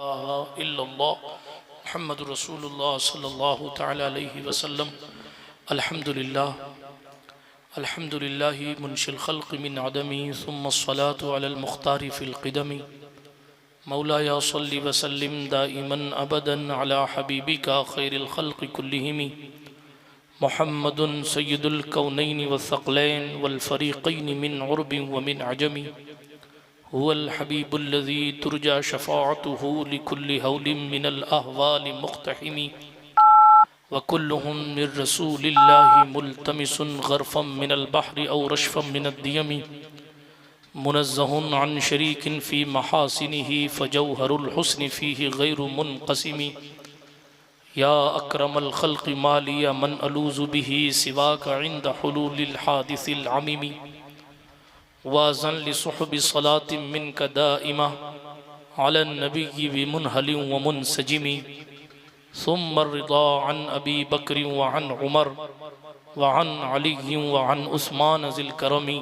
इल्लल्लाह मुहम्मदुर रसूलुल्लाह सल्लल्लाहु तआला अलैहि वसल्लम। अल्हम्दुलिल्लाहि मुनशिल खल्क़ मिन अदमी सुम्मा अस्सलातु अलल मुख्तारि फिल क़िदमी। मौलाया सल्लि व सल्लिम दाइमन अबदन अला हबीबिका खैरिल खल्क़ि कुल्लिहिम मुहम्मदुन सय्यिदुल कौनैनि व थक़लैन वल फ़रीक़ैनि मिन उर्बिन व मिन अजमी। हुवल हबीबुल्लज़ी तुरजा शफ़ाअतुहु लिकुल्लि हौलिम मिनल अहवालि मुक़्तहिमी व कुल्लुहुम मिर रसूलिल्लाहि मुल्तमिसुन ग़र्फ़म मिनल बहरि औ रशफ़म मिनद दियमी। मुनज़्ज़हुन अन शरीकिन फ़ी महासिनिही फ़जौहरुल हुस्नि फ़ीहि ग़ैरु मुनक़सिमी। या अक्रमल ख़ल्क़ि मालिया मन अलूज़ु बिही सिवाका इंद हुलूलिल हादिसिल अमीमी। वाज़न लिसुहबि सलातिम मिनका दाइमा अलन नबिय्यि बिमुनहलिन व मुनसजिमी। सुम्मा रिदा अन अबी बकर व अन उमर व अन अली व अन उस्मान ज़िल करमी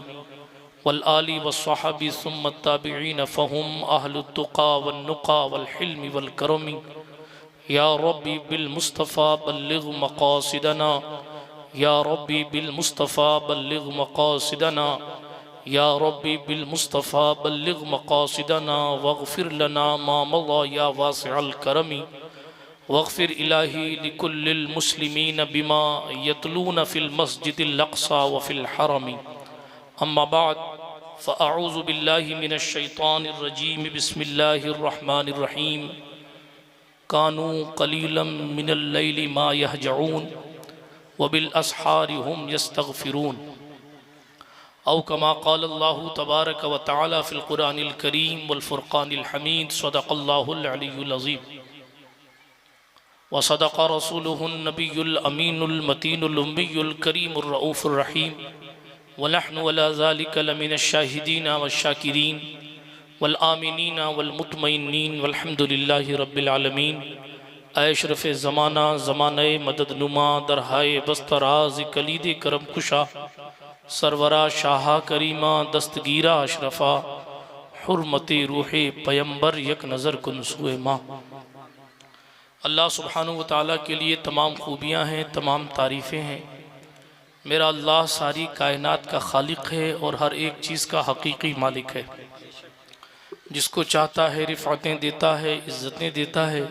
वल आलि वस्सहबी सुम्मा ताबिईन फ़हुम अहलुत तुक़ा वन नुक़ा वल हिल्मि वल करमी। या रब्बी बिल मुस्तफ़ा बल्लिग़ मक़ासिदना या रब्बी बिल मुस्तफ़ा बल्लिग़ मक़ासिदना या रब्बी बिल मुस्तफ़ा बल्लिग़ मक़ासिदना वग़फ़िर लना मा मज़ा या वासिअल करमी। वग़फ़िर इलाही लिकुल्लिल मुस्लिमीन बिमा यतलून फ़िल मस्जिदिल अक़सा व फ़िल हरमी। अम्मा बाद फ़अऊज़ु बिल्लाहि मिनश शैतानिर रजीम। बिस्मिल्लाहिर रहमानिर रहीम। कानू क़लीलन मिनल लैलि मा यहजऊन व बिल अस्हारि हुम यस्तग़फ़िरून। औ कमा क़ाल अल्लाहु तबारक व तआला फ़िल क़ुरानिल करीम वल फ़ुरक़ानिल हमीद। सदक़ल्लाहुल अलीयुल अज़ीम व सदक़ रसूलुहुन नबियुल अमीनुल मतीनुल उम्मियुल करीमुर रऊफ़ुर रहीम। व नहनु अला ज़ालिका लमिनश शाहिदीन वश्शाकिरीन वल आमिनीन वल मुतमइन्नीन वल्हम्दुलिल्लाहि रब्बिल आलमीन। अशरफ़ ज़माना ज़माने मदद नुमा दरहाए बस्तराज़ कलीद करम कुशा सरवरा शाहा करीमा दस्तगीरा अशरफ़ा हुर्मत रूहे पैम्बर यक नज़र कुन सुए माँ। अल्लाह सुब्हानहु व तआला के लिए तमाम खूबियाँ हैं, तमाम तारीफ़ें हैं। मेरा अल्लाह सारी कायनात का खालिक है और हर एक चीज़ का हकीकी मालिक है। जिसको चाहता है रिफ़ातें देता है, इज़्ज़तें देता है।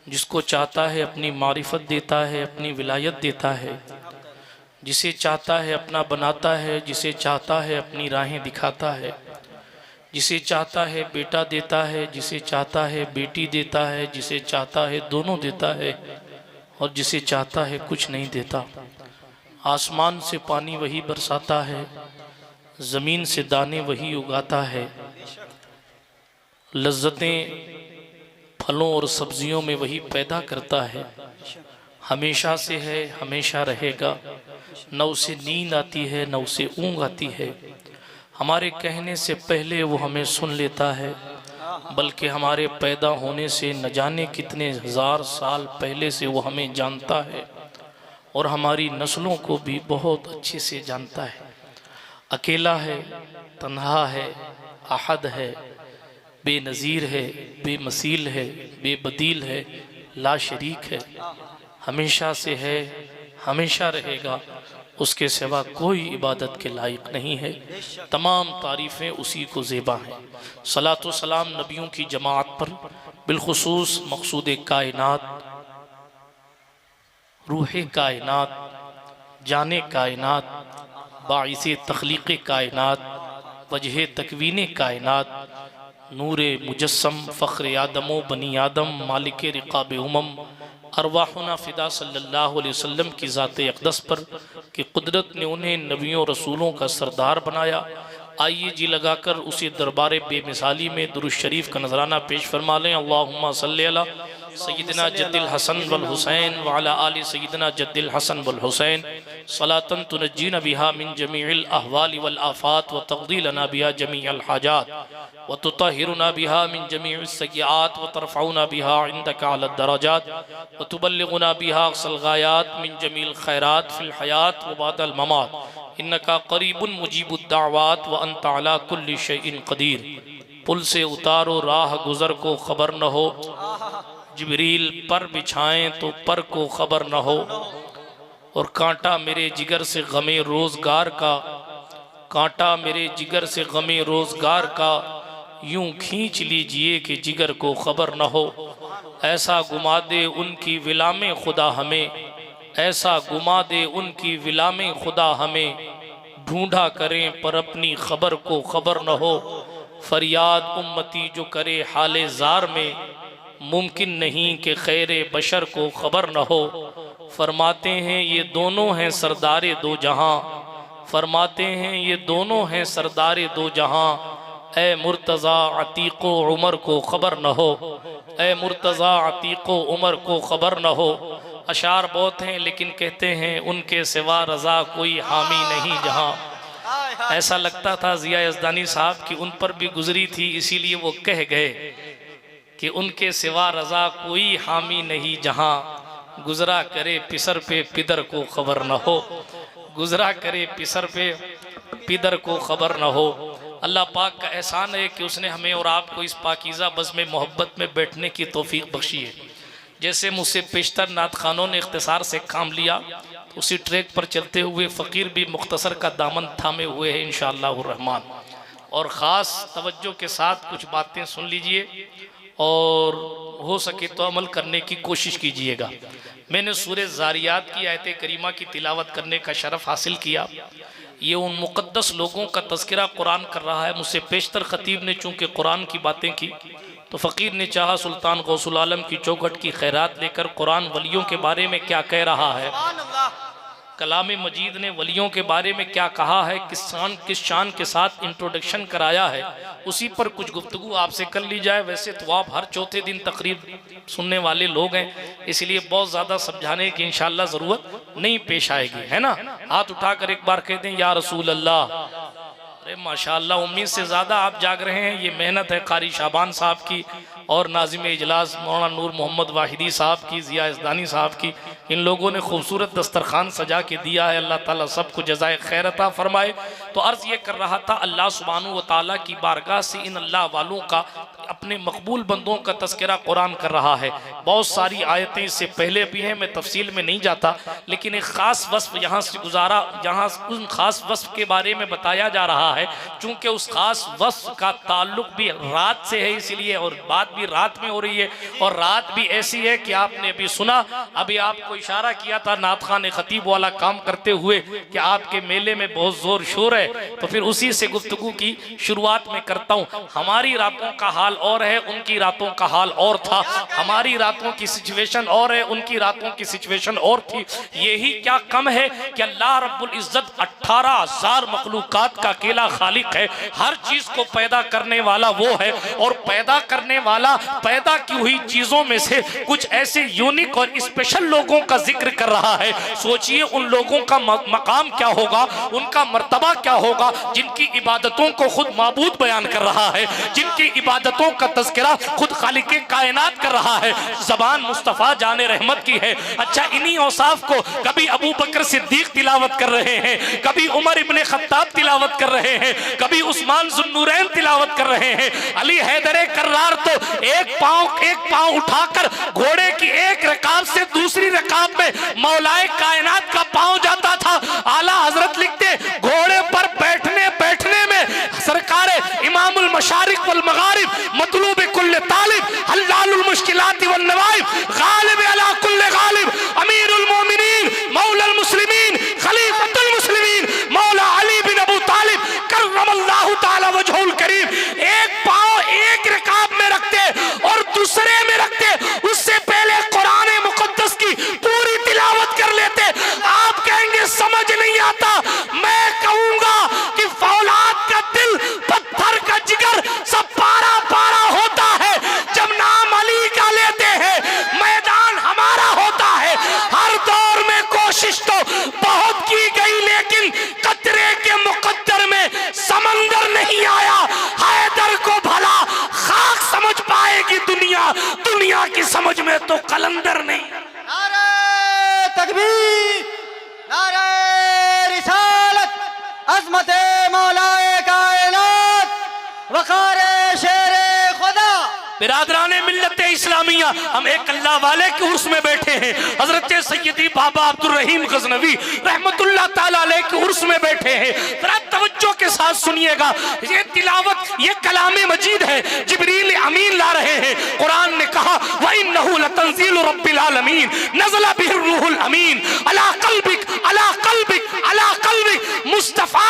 जिसको चाहता है अपनी मारिफत देता है, अपनी विलायत देता है। जिसे चाहता है अपना बनाता है, जिसे चाहता है अपनी राहें दिखाता है। जिसे चाहता है बेटा देता है, जिसे चाहता है बेटी देता है, जिसे चाहता है दोनों देता है और जिसे चाहता है कुछ नहीं देता। आसमान से पानी वही बरसाता है, ज़मीन से दाने वही उगाता है। लज्जतें फलों और सब्जियों में वही पैदा करता है। हमेशा से है, हमेशा रहेगा। न उसे नींद आती है, न उसे ऊँघ आती है। हमारे कहने से पहले वो हमें सुन लेता है, बल्कि हमारे पैदा होने से न जाने कितने हज़ार साल पहले से वो हमें जानता है और हमारी नस्लों को भी बहुत अच्छे से जानता है। अकेला है, तन्हा है, अहद है, बेनज़ीर है, बेमसील है, बेबदील है, ला शरीक है। हमेशा से है, हमेशा रहेगा। उसके सिवा कोई इबादत के लायक नहीं है। तमाम तारीफ़ें उसी को ज़ेबा हैं। सलातो सलाम नबियों की जमात पर, बिलखुसूस मक़सूद कायनात, रूह कायनात, जाने कायनात, बाइसे तख्लीक़ कायनात, वजह तकवीन कायनात, नूर मुजस्सम, फ़ख्र आदम व बनी आदम, मालिक रिक़ाब उमम, अरवाहुना फ़िदा सल्लल्लाहु अलैहि वसल्लम की ज़ात अक़दस पर कि कुदरत ने उन्हें नबियों रसूलों का सरदार बनाया। आइए जी लगाकर उसी दरबार बेमिसाली में दुरूद शरीफ का नजराना पेश फरमा लें। अल्लाहुम्मा सल्ली अला सय्यिदना जद्दिल हसन वल हुसैन व अला आलि सय्यिदना जद्दिल हसन वल हुसैन सलातन तुनज्जीना बिहा मिन जमीइल अहवालि वल आफात व तक़दी लना बिहा जमीअल हाजात व तुतहिरुना बिहा मिन जमीइस सय्यात व तरफ़उना बिहा इंदका अला दरजात व तुबल्लिगुना बिहा अक़सल गायात मिन जमीइल खैरात फ़िल हयात व बादल ममात इन्नका क़रीबुन मुजीबुद दाअवात व अंता अला कुल्लि शैइन क़दीर। पुल से उतारो राह गुजर को खबर न हो, जिब्रील पर बिछाएं तो पर को खबर न हो। और कांटा मेरे जिगर से गमे रोजगार का, कांटा मेरे जिगर से गमे रोजगार का, यूं खींच लीजिए कि जिगर को खबर न हो। ऐसा गुमा दे उनकी विला में खुदा हमें, ऐसा गुमा दे उनकी विला में खुदा हमें, ढूंढा करें पर अपनी खबर को खबर न हो। फरियाद उम्मती जो करे हाले जार में, मुमकिन नहीं कि खैरे बशर को खबर न हो। फरमाते हैं ये दोनों हैं सरदारे दो जहां, फरमाते हैं ये दोनों हैं सरदारे दो जहां। ए मुर्तज़ा अतीको उमर को खबर न हो, ए मुर्तज़ा अतीको उमर को खबर न हो। अशार बहुत हैं लेकिन कहते हैं उनके सिवा रज़ा कोई हामी नहीं जहां। ऐसा लगता था ज़िया यज़दानी साहब कि उन पर भी गुजरी थी, इसीलिए वो कह गए कि उनके सिवा रज़ा कोई हामी नहीं जहां। गुजरा करे पिसर पे पिदर को खबर न हो, गुजरा करे पिसर पे पिदर को खबर न हो। अल्लाह पाक का एहसान है कि उसने हमें और आपको इस पाकीज़ा बज़ में मोहब्बत में बैठने की तौफीक बख्शी है। जैसे मुझसे पेशतर नात खानों ने इख्तिसार से काम लिया, तो उसी ट्रैक पर चलते हुए फ़कीर भी मुख्तसर का दामन थामे हुए हैं इंशाअल्लाह रहमान। और ख़ास तवज्जो के साथ कुछ बातें सुन लीजिए और हो सके तो अमल करने की कोशिश कीजिएगा। मैंने सूरह ज़ारियात की आयत करीमा की तिलावत करने का शरफ़ हासिल किया। ये उन मुक़द्दस लोगों का तज़किरा कुरान कर रहा है। मुझसे पेशतर ख़तीब ने चूँकि कुरान की बातें की, तो फ़कीर ने चाहा सुल्तान गौसुल आलम की चौखट की खैरात लेकर कुरान वलियों के बारे में क्या कह रहा है, कलाम मजीद ने वलियों के बारे में क्या कहा है, किस शान के साथ इंट्रोडक्शन कराया है, उसी पर कुछ गुफ्तगू आपसे कर ली जाए। वैसे तो आप हर चौथे दिन तकरीब सुनने वाले लोग हैं, इसलिए बहुत ज़्यादा समझाने की इंशाअल्लाह ज़रूरत नहीं पेश आएगी, है ना। हाथ उठाकर एक बार कह दें या रसूल अल्लाह। अरे माशाअल्लाह, उम्मीद से ज़्यादा आप जाग रहे हैं। ये मेहनत है कारी शाबान साहब की और नाज़िम इजलास मौलाना नूर मोहम्मद वाहिदी साहब की, ज़िया यज़दानी साहब की। इन लोगों ने खूबसूरत दस्तरखान सजा के दिया है। अल्लाह ताला सबको जज़ाए खैर अता फरमाए। तो अर्ज़ ये कर रहा था, अल्लाह सुब्हानहू व तआला की बारगाह से इन अल्लाह वालों का, अपने मकबूल बंदों का तज़किरा कुरान कर रहा है। बहुत सारी आयतें इससे पहले भी हैं, मैं तफसील में नहीं जाता, लेकिन एक ख़ास वस्फ़ यहाँ से गुजारा, जहाँ उन ख़ास वस्फ़ के बारे में बताया जा रहा है। चूँकि उस ख़ास वस्फ़ का ताल्लुक़ भी रात से है, इसलिए, और बात भी रात में हो रही है, और रात भी ऐसी है कि आपने अभी सुना, अभी आपको इशारा किया था नात खान खतीब वाला काम करते हुए कि आपके मेले में बहुत ज़ोर शोर है। तो फिर उसी से गुफ्तगू की शुरुआत में करता हूँ। हमारी रातों का हाल और है, उनकी रातों का हाल और था। हमारी रातों की सिचुएशन और है, उनकी रातों की सिचुएशन और थी। यही क्या कम है कि अल्लाह रब्बुल इज्जत 18,000 मखलूकात का अकेला खालिक है। हर चीज को पैदा करने वाला वो है, और पैदा करने वाला पैदा की हुई चीजों में से कुछ ऐसे यूनिक और स्पेशल लोगों का जिक्र कर रहा है। सोचिए उन लोगों का मकाम क्या होगा, उनका मर्तबा क्या होगा, जिनकी इबादतों को खुद माबूद बयान कर रहा है, जिनकी इबादतों का तज़किरा खुद खालिक कायनात कर रहा है। ज़बान मुस्तफ़ा जाने रहमत की है। अच्छा, इन्हीं औसाफ को कभी अबू बकर सिद्दीक तिलावत कर रहे हैं, कभी उमर इब्ने खत्ताब तिलावत कर रहे हैं, कभी उस्मान ज़ुन्नूरैन तिलावत कर रहे हैं। अली हैदर कर्रार तो एक पांव उठाकर घोड़े की एक रकाब से दूसरी रकाब में मौलाए कायनात का पांव जाता था। आला हजरत लिखते, घोड़े पर बैठने में सरकार इमामुल मशारिक वल मगारिब मतलूब कुल्ल तालिब हल्लालुल मुश्किलात वल नवाइब गालिब अला कुल्ल गालिब अमीरुल मोमिनीन मौलाल मुस्लिमीन खलीफतुल मुस्लिमीन मौला अली बिन अबू तालिब कररमल्लाहु तआला वजहुल करीम। एक पांव एक रकाब में रखते और दूसरे में रखते, उससे पहले कुरान मुकद्दस की पूरी तिलावत कर लेते। आप कहेंगे समझ नहीं आता, मैं कहूंगा कि फौलाद का दिल पत्थर का जिगर सब पारा पारा होता है जब नाम अली का लेते हैं। मैदान हमारा होता है। हर दौर में कोशिश तो बहुत की गई, लेकिन कतरे के मुकद्दर में समंदर नहीं आया। हैदर को भला खाक समझ पाएगी दुनिया, दुनिया की समझ में तो कलंदर नहीं। नारे तकबीर, नारे रिसालत, अज़मते मौलाए कायनात, वक़ारे बिरादरान मिल्लत इस्लामिया, हम एक अल्लाह वाले के उर्स में बैठे हैं। हजरत सैयदी बाबा अब्दुल रहीम गजनवी रहमतुल्लाह ताला अलैह के उर्स में बैठे हैं। जरा तवज्जो के साथ सुनिएगा, ये तिलावत, ये कलामे मजीद है, जिब्रील अमीन ला रहे हैं। कुरान ने कहा व इन्नहु लतंजीलु रब्बिल आलमीन नज़ला बिहि रूहुल अमीन अला क़ल्बिक अला क़ल्बिक अला क़ल्बिक। मुस्तफा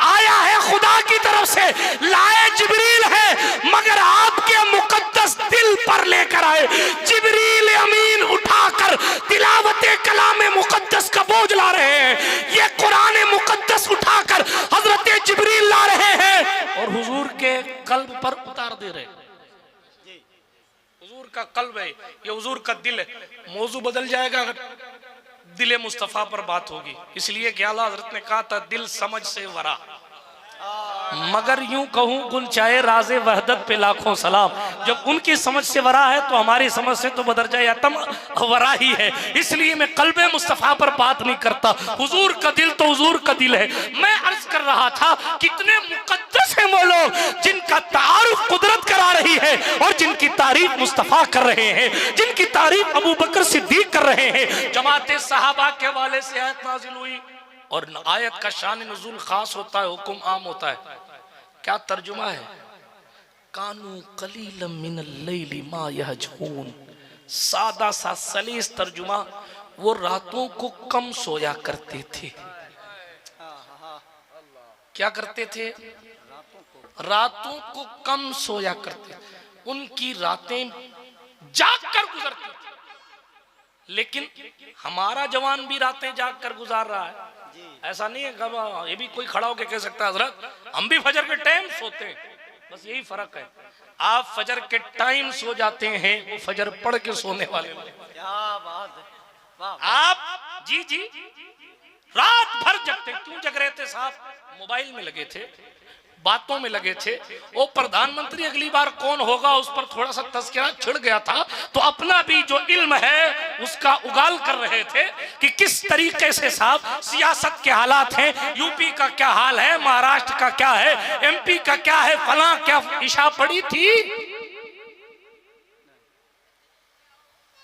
आया है खुदा की तरफ से, लाए जिब्रील है मगर आपके मुकद्दस दिल पर लेकर आए। जिब्रील अमीन उठाकर तिलावते कलामे मुकद्दस का बोझ ला रहे हैं। ये कुरान मुकद्दस उठाकर हजरत जिब्रील ला रहे हैं और हुजूर के कल्ब पर उतार दे रहे हैं। हुजूर का कल्ब है, ये हुजूर का दिल है। मौजू बदल जाएगा अगर दिल मुस्तफा पर बात होगी, इसलिए कि आला हजरत ने कहा था दिल समझ से वरा, मगर यूं कहूं गुल चाहे राज़े वहदत पे लाखों सलाम। जब उनकी समझ से वरा है तो हमारी समझ से तो बदरजा अतम वरा ही है। इसलिए मैं कल्बे मुस्तफा पर बात नहीं करता, हुजूर का दिल तो हुजूर का दिल है। मैं अर्ज कर रहा था कितने मुकद्दस हैं वो लोग जिनका तारुफ कुदरत करा रही है और जिनकी तारीफ मुस्तफा कर रहे हैं, जिनकी तारीफ अबू बकर सिद्दीक कर रहे हैं। जमाते सहाबा के वाले से आयत नाजिल हुई और आयत का शान नुज़ूल खास होता है, हुक्म आम होता है। क्या तर्जुमा है? कानू कलीलम मिनल लैली मा यहजून। सादा सा सलीस तर्जुमा, वो रातों को कम सोया करते थे। क्या करते थे? रातों को कम सोया करते थे। उनकी रातें जाग कर गुजरती थी। लेकिन हमारा जवान भी रातें जाग कर गुजार रहा है। ऐसा नहीं है कब ये भी कोई खड़ा होकर कह सकता है हजरत हम भी फजर के टाइम सोते हैं। बस यही फर्क है, आप फजर के टाइम सो जाते हैं, वो फजर पढ़ के सोने वाले। क्या बात है। आप जी जी रात भर जगते, क्यों जग रहे थे साहब? मोबाइल में लगे थे, बातों में लगे थे। वो प्रधानमंत्री अगली बार कौन होगा उस पर थोड़ा सा तज़किरा छिड़ गया था, तो अपना भी जो इल्म है उसका उगाल कर रहे थे कि किस तरीके से साहब सियासत के हालात हैं, यूपी का क्या हाल है, महाराष्ट्र का क्या है, एमपी का क्या है, फलां क्या इशा पड़ी थी।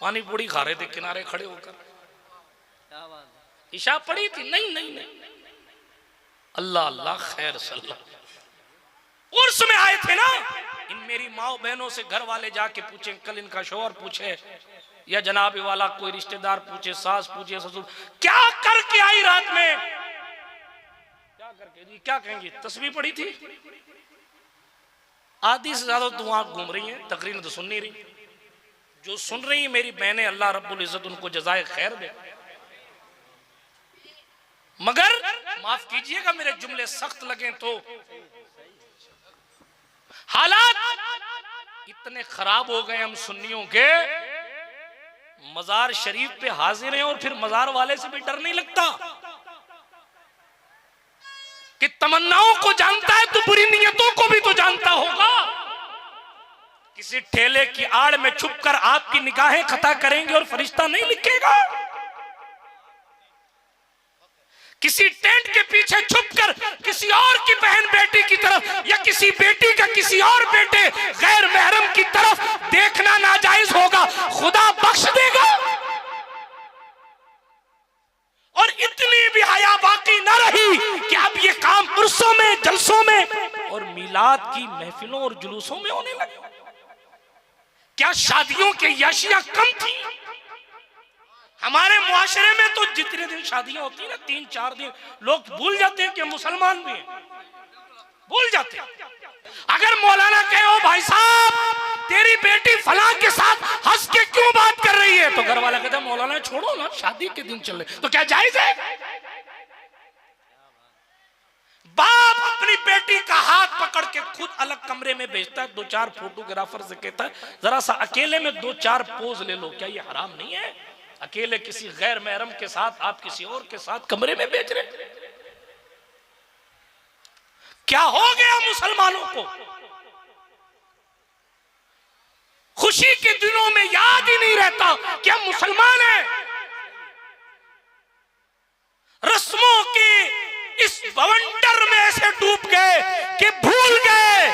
पानी पूरी खा रहे थे किनारे खड़े होकर, इशा पड़ी थी? नहीं नहीं नहीं, अल्लाह अल्लाह खैर सल्लल्लाहु उर्स में आए थे ना। इन मेरी माओ बहनों से घर वाले जाके पूछे, कल इनका शौहर पूछे या जनाब वाला कोई रिश्तेदार पूछे, सास पूछे, ससुर क्या करके आई रात में, क्या करके जी, क्या कहेंगी? तस्बीह पड़ी थी। आधी से ज्यादा तो आंख घूम रही है, तकरीर तो सुन नहीं रही। जो सुन रही है मेरी बहनें, अल्लाह रब्बुल इज्जत उनको जज़ाए खैर दे। मगर माफ कीजिएगा मेरे जुमले सख्त लगे तो हालात इतने खराब हो गए हम सुन्नियों के, मजार शरीफ पे हाजिर हैं और फिर मजार वाले से भी डर नहीं लगता कि तमन्नाओं को जानता है तो बुरी नियतों को भी तो जानता होगा। किसी ठेले की आड़ में छुपकर आपकी निगाहें खता करेंगे और फरिश्ता नहीं लिखेगा। किसी टेंट के पीछे छुपकर किसी और की बहन बेटी की तरफ या किसी बेटी का किसी और बेटे गैर महरम की तरफ देखना नाजायज होगा, खुदा बख्श देगा। और इतनी भी हया बाकी न रही कि अब ये काम उर्सों में, जलसों में और मिलाद की महफिलों और जुलूसों में होने लगे। क्या शादियों के याशियां कम थी? हमारे मुआशरे में तो जितने दिन शादियां होती है ना, 3-4 दिन, लोग भूल जाते हैं कि मुसलमान भी हैं, भूल जाते हैं। अगर मौलाना कहे ओ भाई साहब तेरी बेटी फलां के साथ हंस के क्यों बात कर रही है, तो घर वाला कहता है मौलाना छोड़ो ना, शादी के दिन चल रहे, तो क्या जायज है? बाप अपनी बेटी का हाथ पकड़ के खुद अलग कमरे में भेजता है, 2-4 फोटोग्राफर से कहता है जरा सा अकेले में 2-4 पोज ले लो। क्या ये हराम नहीं है? अकेले किसी गैर महरम के साथ आप किसी और के साथ कमरे में भेज रहे? क्या हो गया मुसलमानों को? खुशी के दिनों में याद ही नहीं रहता कि हम मुसलमान हैं। रस्मों के इस बवंडर में ऐसे डूब गए कि भूल गए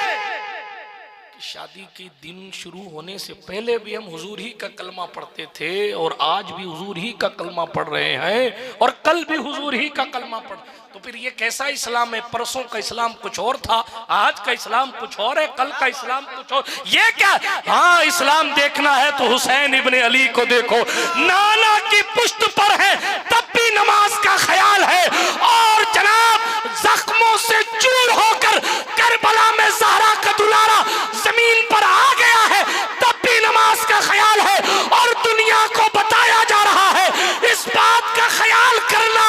कि शादी के दिन शुरू होने से पहले भी हम हुजूर ही का कलमा पढ़ते थे और आज भी हुजूर ही का कलमा पढ़ रहे हैं और कल भी हुजूर ही का कलमा पढ़। तो फिर ये कैसा इस्लाम है? परसों का इस्लाम कुछ और था, आज का इस्लाम कुछ और है, कल का इस्लाम कुछ और। ये क्या? हाँ, इस्लाम देखना है तो हुसैन इब्ने अली को देखो, नाना की पुश्त पर है तब भी नमाज का ख्याल है, और जनाब जख्मों से चूर होकर करबला में ज़हरा का दुलारा जमीन पर आ गया है तब भी नमाज का ख्याल है। और दुनिया को बताया जा रहा है इस बात का ख्याल करना,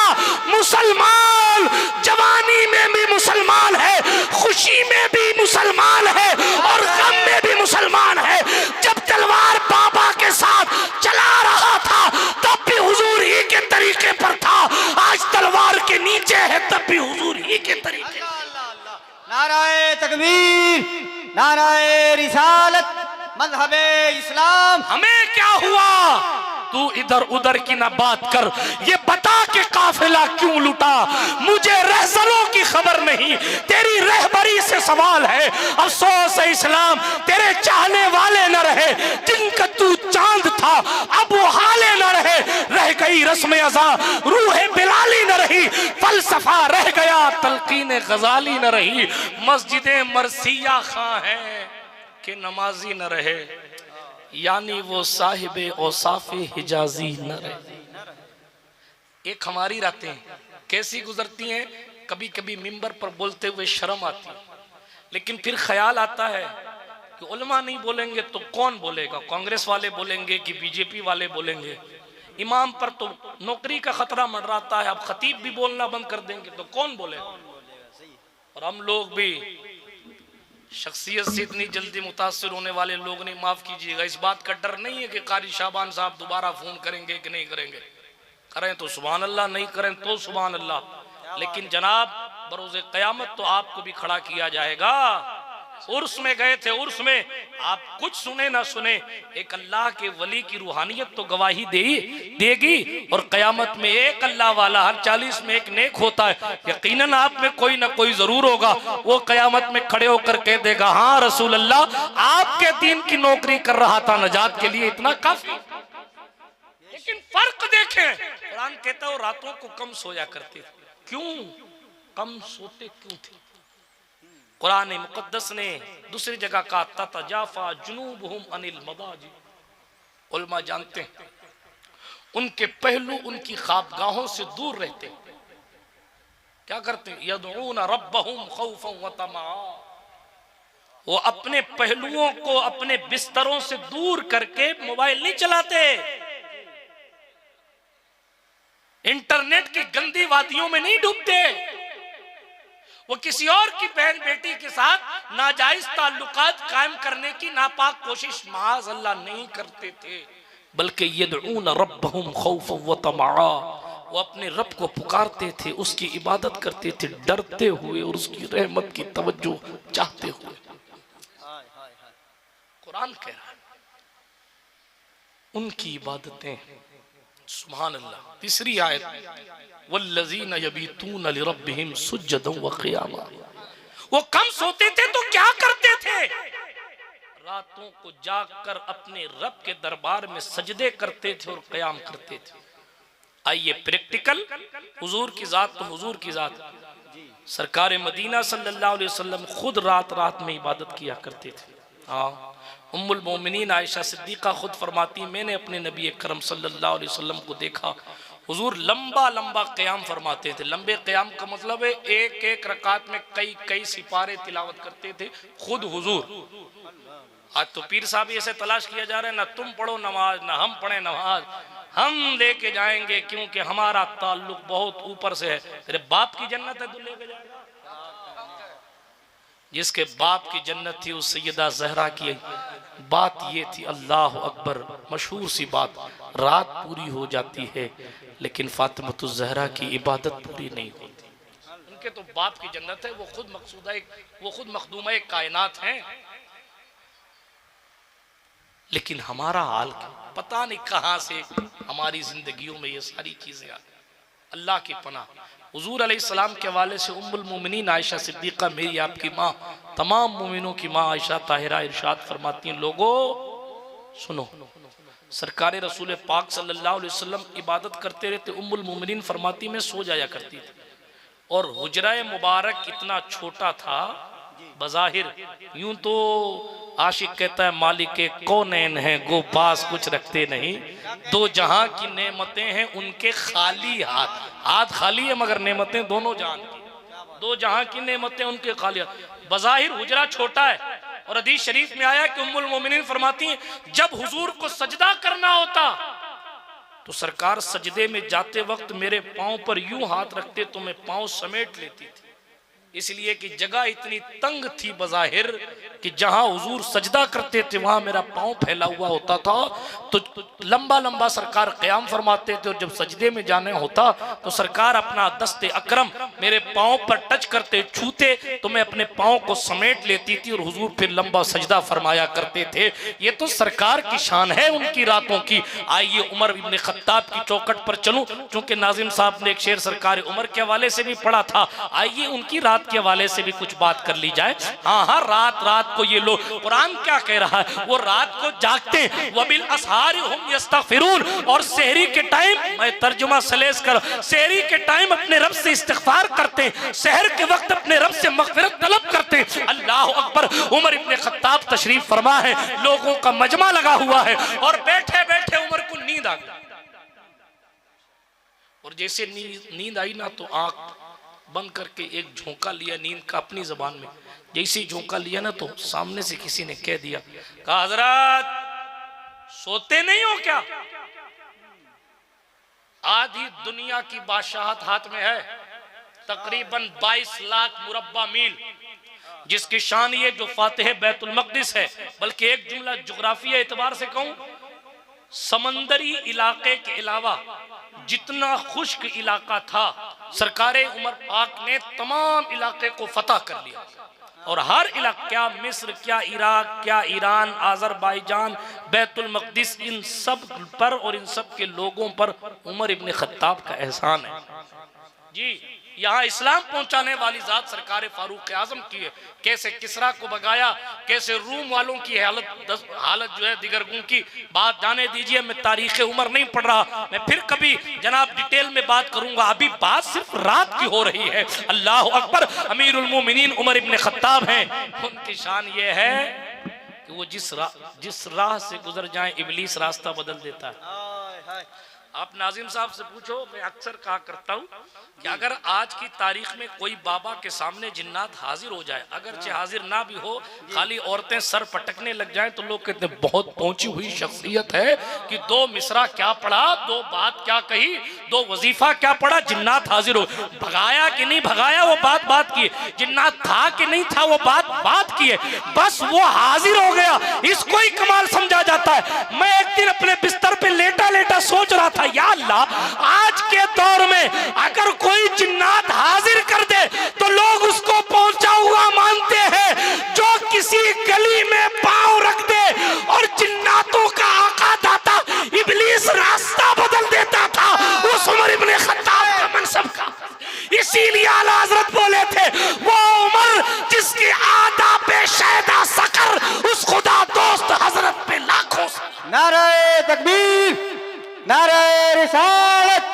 मुसलमान जवानी में भी मुसलमान है, खुशी में भी मुसलमान है और गम में भी मुसलमान है। जब तलवार बाबा के साथ चला रहा था तब भी हुजूर ही के तरीके पर था, आज तलवार के नीचे है तब भी हुजूर ही के तरीके। नाराए तकबीर, नाराए रिसालत, मज़हबे इस्लाम। हमें क्या हुआ? तू इधर उधर की ना बात कर, ये बता के काफिला क्यों लुटा? मुझे रहज़लों की खबर नहीं, तेरी रहबरी से सवाल है। अफसोस है इस्लाम तेरे चाहने वाले न रहे, जिनका तू चांद था अब वो हाले न रहे। रह गई रस्म अज़ा, रूह बिलाली न रही, फलसफा रह गया, तलकीन गजाली न रही। मस्जिदे मरसिया खां है कि नमाजी न रहे, यानी वो साहिबे औसाफे हिजाजी न रहे। एक हमारी रातें कैसी गुजरती हैं, कभी कभी मिंबर पर बोलते हुए शर्म आती है, लेकिन फिर ख्याल आता है कि उलमा नहीं बोलेंगे तो कौन बोलेगा? कांग्रेस वाले बोलेंगे कि बीजेपी वाले बोलेंगे? इमाम पर तो नौकरी का खतरा मंडराता है, अब खतीब भी बोलना बंद कर देंगे तो कौन बोलेगा? और हम लोग भी शख्सियत से इतनी जल्दी मुतासिर होने वाले लोग नहीं, माफ कीजिएगा, इस बात का डर नहीं है कि कारी शाबान साहब दोबारा फोन करेंगे कि नहीं करेंगे। करें तो सुभान अल्लाह, नहीं करें तो सुभान अल्लाह। लेकिन जनाब बरोज़े क़यामत तो आपको भी खड़ा किया जाएगा। उर्स में गए थे, उर्स में आप कुछ सुने ना सुने, एक अल्लाह के वली की रूहानियत तो गवाही देगी। और क़यामत में एक अल्लाह वाला हर 40 में एक नेक होता है, यकीनन आप में कोई ना कोई जरूर होगा। वो क़यामत में खड़े होकर कह देगा, हाँ रसूल अल्लाह आपके दीन की नौकरी कर रहा था, नजात के लिए इतना काफी। लेकिन फर्क देखें, कुरान कहता है रातों को कम सोया करते थे। क्यों कम सोते क्यों थे? कुरान मुकद्दस ने दूसरी जगह कहा ततजाफा जुनूबहुम अनिल मदाजी। उलमा जानते हैं उनके पहलू उनकी ख्वाबगाहों से दूर रहते। क्या करते? यदऊन रब्बहुम खौफन व तमा। वो अपने पहलुओं को अपने बिस्तरों से दूर करके मोबाइल नहीं चलाते, इंटरनेट की गंदी वादियों में नहीं डूबते, वो किसी और की बहन बेटी के साथ नाजायज ताल्लुकात कायम करने की नापाक कोशिश माज़ अल्लाह नहीं करते थे, बल्कि यदऊन रब्बहुम खौफन व तमआ। वो अपने रब को पुकारते थे, उसकी इबादत करते थे डरते हुए और उसकी रहमत की तवज्जो चाहते हुए। कुरान कह रहा है उनकी इबादतें, सुभान अल्लाह। तीसरी आयत वल्लज़ीना यबीतून लिरब्बिहिम सुज्जदन व क़ियामा। वो कम सोते थे तो क्या करते थे? रातों को जागकर अपने रब के दरबार में सजदे करते थे और क़याम करते थे। आइए प्रैक्टिकल, हुजूर की जात तो हुजूर की जात, सरकार मदीना सल्लल्लाहु अलैहि वसल्लम खुद रात रात में इबादत किया करते थे। हाँ, उम्मुल मोमिनीन आयशा सिद्दीक़ा खुद फरमाती, मैंने अपने नबी करम सल्लल्लाहु अलैहि वसल्लम को देखा, हुजूर लंबा लंबा क़याम फरमाते थे। लंबे क़याम का मतलब है एक एक रकात में कई कई सिपारे तिलावत करते थे खुद हुजूर। आज तो पीर साहब ऐसे तलाश किया जा रहा है, ना तुम पढ़ो नमाज ना हम पढ़े नमाज, हम लेके जाएंगे क्योंकि हमारा ताल्लुक बहुत ऊपर से है। तेरे बाप की जन्नत है, तू लेके जाएगा? जिसके बाप की जन्नत थी उस सैयदा ज़हरा की बात ये थी, अल्लाह अकबर, मशहूर सी बात, रात पूरी हो जाती है लेकिन फातिमा ज़हरा की इबादत पूरी नहीं होती। उनके तो बाप की जन्नत है, वो खुद मकसूदा, वो खुद मखदूमा कायनात हैं। लेकिन हमारा हाल पता नहीं कहां से हमारी जिंदगियों में ये सारी चीजें आ। अल्लाह की पनाह, हुजूर अलैहिस्सलाम के हवाले से उम्मुल मोमिनीन आयशा सिद्दीक़ा मेरी आपकी माँ, तमाम मोमिनों की माँ आयशा ताहिरा इरशाद फरमाती हैं, लोगों सुनो, सरकार रसूल पाक सल्लल्लाहु अलैहि वसल्लम इबादत करते रहते, उम्मुल मोमिनीन फरमाती मैं सो जाया करती थी और हुजरा मुबारक इतना छोटा था, बज़ाहिर यूं तो आशिक कहता है मालिक के कौनैन हैं गो पास कुछ रखते नहीं, दो जहां की नेमतें हैं उनके खाली हाथ, हाथ खाली है मगर नेमतें दोनों जहां की, दो जहां की नेमतें उनके खाली हाथ। बज़ाहिर हुजरा छोटा है और हदीस शरीफ में आया कि उम्मुल मोमिनीन फरमाती हैं जब हुजूर को सजदा करना होता तो सरकार सजदे में जाते वक्त मेरे पांव पर यूं हाथ रखते तो मैं पांव समेट लेती थी, इसलिए कि जगह इतनी तंग थी बज़ाहिर कि जहां हुजूर सजदा करते थे वहां मेरा पांव फैला हुआ होता था, तो लंबा लंबा सरकार क़याम फरमाते थे और जब सजदे में जाने होता तो सरकार अपना दस्ते अकरम मेरे पांव पर टच करते, छूते तो मैं अपने पांव को समेट लेती थी और हुजूर फिर लंबा सजदा फरमाया करते थे। ये तो सरकार की शान है उनकी रातों की। आइए उमर इब्न खत्ताब की चौखट पर चलूं, चूंकि नाजिम साहब ने एक शेर सरकार उमर के हवाले से भी पढ़ा था, आइए उनकी रात के हवाले से भी कुछ बात कर ली जाए। हाँ हाँ, रात को ये लोग, कुरान क्या कह रहा है, वो रात को जागते वबिल असहार हुम यस्तगफिरून, और सहरी के टाइम, मैं तर्जुमा सलेस कर, सहरी के टाइम अपने रब से इस्तिगफार करते, सहर के वक्त अपने रब से मगफिरत तलब करते। अल्लाह अकबर। उमर इब्न खत्ताब तशरीफ फरमा है, लोगों का मजमा लगा हुआ है और बैठे बैठे उमर को नींद आ गई और जैसे नींद आई ना तो आंख बंद करके एक झोंका लिया नींद का अपनी जबान में, जैसे ही झोंका लिया ना तो सामने से किसी ने कह दिया, कहा हजरत सोते नहीं हो क्या? आधी दुनिया की बादशाहत हाथ में है, तकरीबन 22 लाख मुरब्बा मील, जिसकी शान ये जो फातिह बैतुल मक़दिस है, बल्कि एक जुमला जुग्राफिया एतबार से कहूं, समंदरी इलाके के अलावा जितना खुश्क इलाका था सरकारे उमर पाक ने तमाम इलाके को फतह कर लिया और हर इलाका, क्या मिस्र, क्या इराक, क्या ईरान, आज़रबाईजान, बैतुल मक़दिस, इन सब पर और इन सब के लोगों पर उमर इब्न खत्ताब का एहसान है जी। यहाँ इस्लाम पहुंचाने वाली जात सरकार फारूक आजम की है, कैसे किसरा को भगाया, कैसे रूम वालों की हालत जो है दिगरगुं की बात जाने दीजिए, मैं तारीख उमर नहीं पढ़ रहा, मैं फिर कभी जनाब डिटेल में बात करूंगा, अभी बात सिर्फ रात की हो रही है। अल्लाह अकबर। अमीरुल मोमिनीन उमर इब्न खत्ताब हैं, उनकी शान ये है कि वो जिस राह से गुजर जाए इबलीस रास्ता बदल देता है। आप नाजिम साहब से पूछो, मैं अक्सर कहा करता हूँ कि अगर आज की तारीख में कोई बाबा के सामने जिन्नात हाजिर हो जाए, अगरचे हाजिर ना भी हो, खाली औरतें सर पटकने लग जाएं, तो लोग कहते हैं बहुत पहुंची हुई शख्सियत है कि 2 मिसरा क्या पढ़ा, 2 बात क्या कही, 2 वजीफा क्या पढ़ा, जिन्नात हाजिर हो। भगाया कि नहीं भगाया वो बात की, जिन्नात था कि नहीं था वो बात की है, बस वो हाजिर हो गया, इसको ही कमाल समझा जाता है। मैं एक दिन अपने बिस्तर पे लेटा लेटा सोच रहा था, या अल्लाह, आज के दौर में अगर कोई जिन्नात हाजिर कर दे तो लोग उसको पहुंचा हुआ मानते हैं, जो किसी गली में पांव रख दे और जिन्नातों का आका दाता इब्लीस रास्ता बदल देता था, उस उमर इब्न खत्ताब का मनसब का। इसीलिए आला हज़रत बोले थे, वो उमर जिसकी आदा पे शैदा सकर, उस खुदा दोस्त हजरत पे लाखों। नारे तकबीर, नारे रिसालत,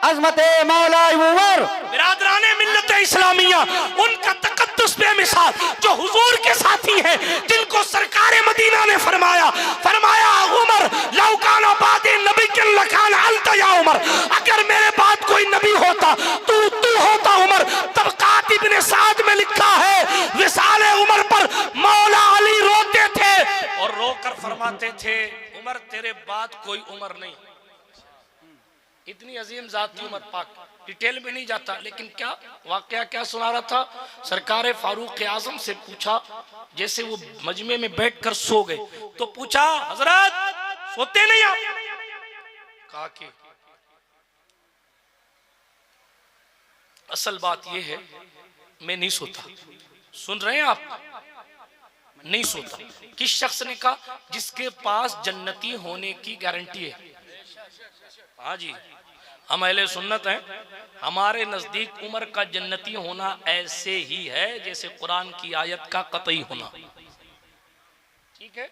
अज़मते मौला उमर। बिरादराने मिल्लत इस्लामिया, उनका तक़द्दुस बेमिसाल, जो हुजूर के साथी हैं, जिनको सरकारे मदीना ने फरमाया उमर लौकाना बादे नबी के लखान अलता या उमर, अगर मेरे बाद कोई नबी होता तू होता उमर। तबक़ात इब्न साद में लिखा है, विसाले उमर पर मौला अली रोते थे और रोकर फरमाते थे, उमर तेरे बाद कोई उमर नहीं। इतनी अजीम जात थी उमर पाक, डिटेल में नहीं जाता, लेकिन क्या वाकया क्या सुना रहा था, सरकार फारूक आजम से पूछा, जैसे वो मजमे में बैठकर सो गए तो पूछा, हजरत सोते नहीं आप? कहा कि असल बात यह है मैं नहीं सोता। सुन रहे हैं आप? नहीं सोता। किस शख्स ने कहा? जिसके पास जन्नती होने की गारंटी है। हाँ जी, हम अहले सुन्नत हैं। हमारे नजदीक उमर का जन्नती होना ऐसे ही है जैसे कुरान की आयत का कतई होना। ठीक है,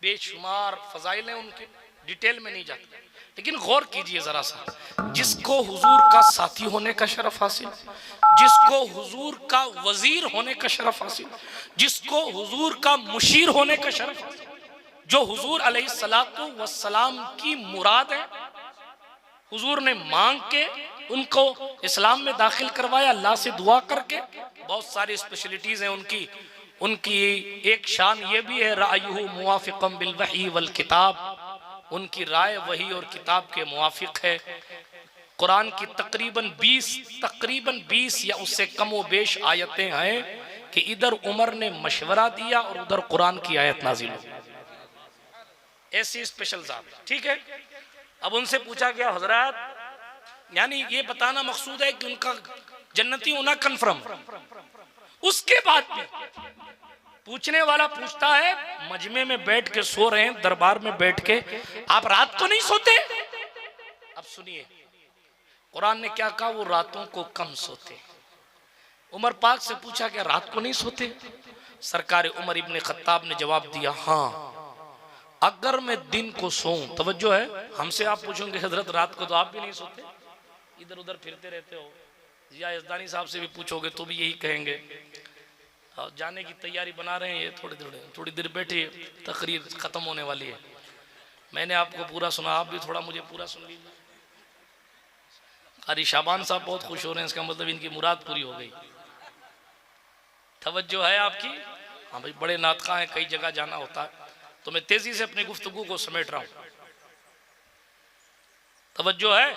बेशुमार फजाइल हैं उनके, डिटेल में नहीं जाते, लेकिन गौर कीजिए जरा सा, जिसको हुजूर का साथी होने का शरफ हासिल, जिसको हुजूर का वजीर होने का शरफ हासिल, जिसको हुजूर का मुशीर होने का शरफ हासिल, जो हुजूर अलैहिस्सलातु वस्सलाम की मुराद है, हुजूर ने मांग के उनको इस्लाम में दाखिल करवाया, अल्लाह से दुआ करके। बहुत सारी स्पेशलिटीज हैं उनकी। उनकी एक शान ये भी है, रायुहु मुवाफिक़म बिल वही वल किताब, उनकी राय वही और किताब के मुवाफिक है। कुरान की तकरीबन 20 या उससे कम व बेश आयतें हैं कि इधर उमर ने मशवरा दिया और उधर कुरान की आयत नाजिल हुई। ऐसी स्पेशल ज़ात, ठीक है। अब उनसे पूछा गया, हजरत यानी ये बताना मकसूद है कि उनका जन्नती होना कन्फर्म। उसके बाद में पूछने वाला पूछता है, मजमे में बैठ के सो रहे हैं, दरबार में बैठ के, आप रात को नहीं सोते? अब सुनिए कुरान ने क्या कहा, वो रातों को कम सोते। उमर पाक से पूछा क्या रात को नहीं सोते? सरकार उमर इब्ने खत्ताब ने जवाब दिया, हाँ अगर मैं दिन को सोऊं। तवज्जो है, हमसे आप पूछोगे हजरत रात को तो आप भी नहीं सोते, इधर उधर फिरते रहते हो। जिया यज़दानी साहब से भी पूछोगे तो भी यही कहेंगे। जाने की तैयारी बना रहे हैं, ये थोड़ी देर बैठे, तकरीर खत्म होने वाली है। मैंने आपको पूरा सुना, आप भी थोड़ा मुझे पूरा सुन लीजिए। कारी शाबान साहब बहुत खुश हो रहे हैं, इसका मतलब इनकी मुराद पूरी हो गई। तवज्जो है आपकी? हाँ भाई, बड़े नातखा हैं, कई जगह जाना होता है, तो मैं तेजी से अपनी गुफ्तगू को समेट रहा हूं। तवज्जो है?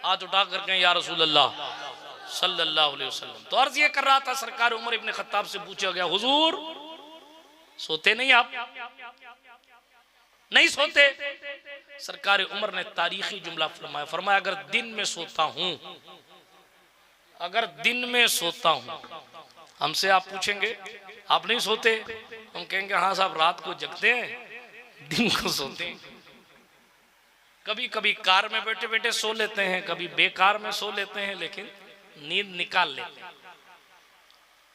हाथ उठा कर कहें या रसूल अल्लाह सल्लल्लाहु अलैहि वसल्लम। तो अर्ज ये कर रहा था, सरकार उमर इब्ने खत्ताब से पूछा गया, हुजूर सोते नहीं आप? नहीं सोते। सरकार उमर ने तारीखी जुमला फरमाया, फरमाया अगर दिन में सोता हूं, अगर दिन में सोता हूं। हमसे आप पूछेंगे आप नहीं सोते? हम कहेंगे हाँ साहब, रात को जगते हैं, दिन को सोते हैं। कभी कभी कार में बैठे बैठे सो लेते हैं, कभी बेकार में सो लेते हैं, लेकिन नींद निकाल लेते हैं।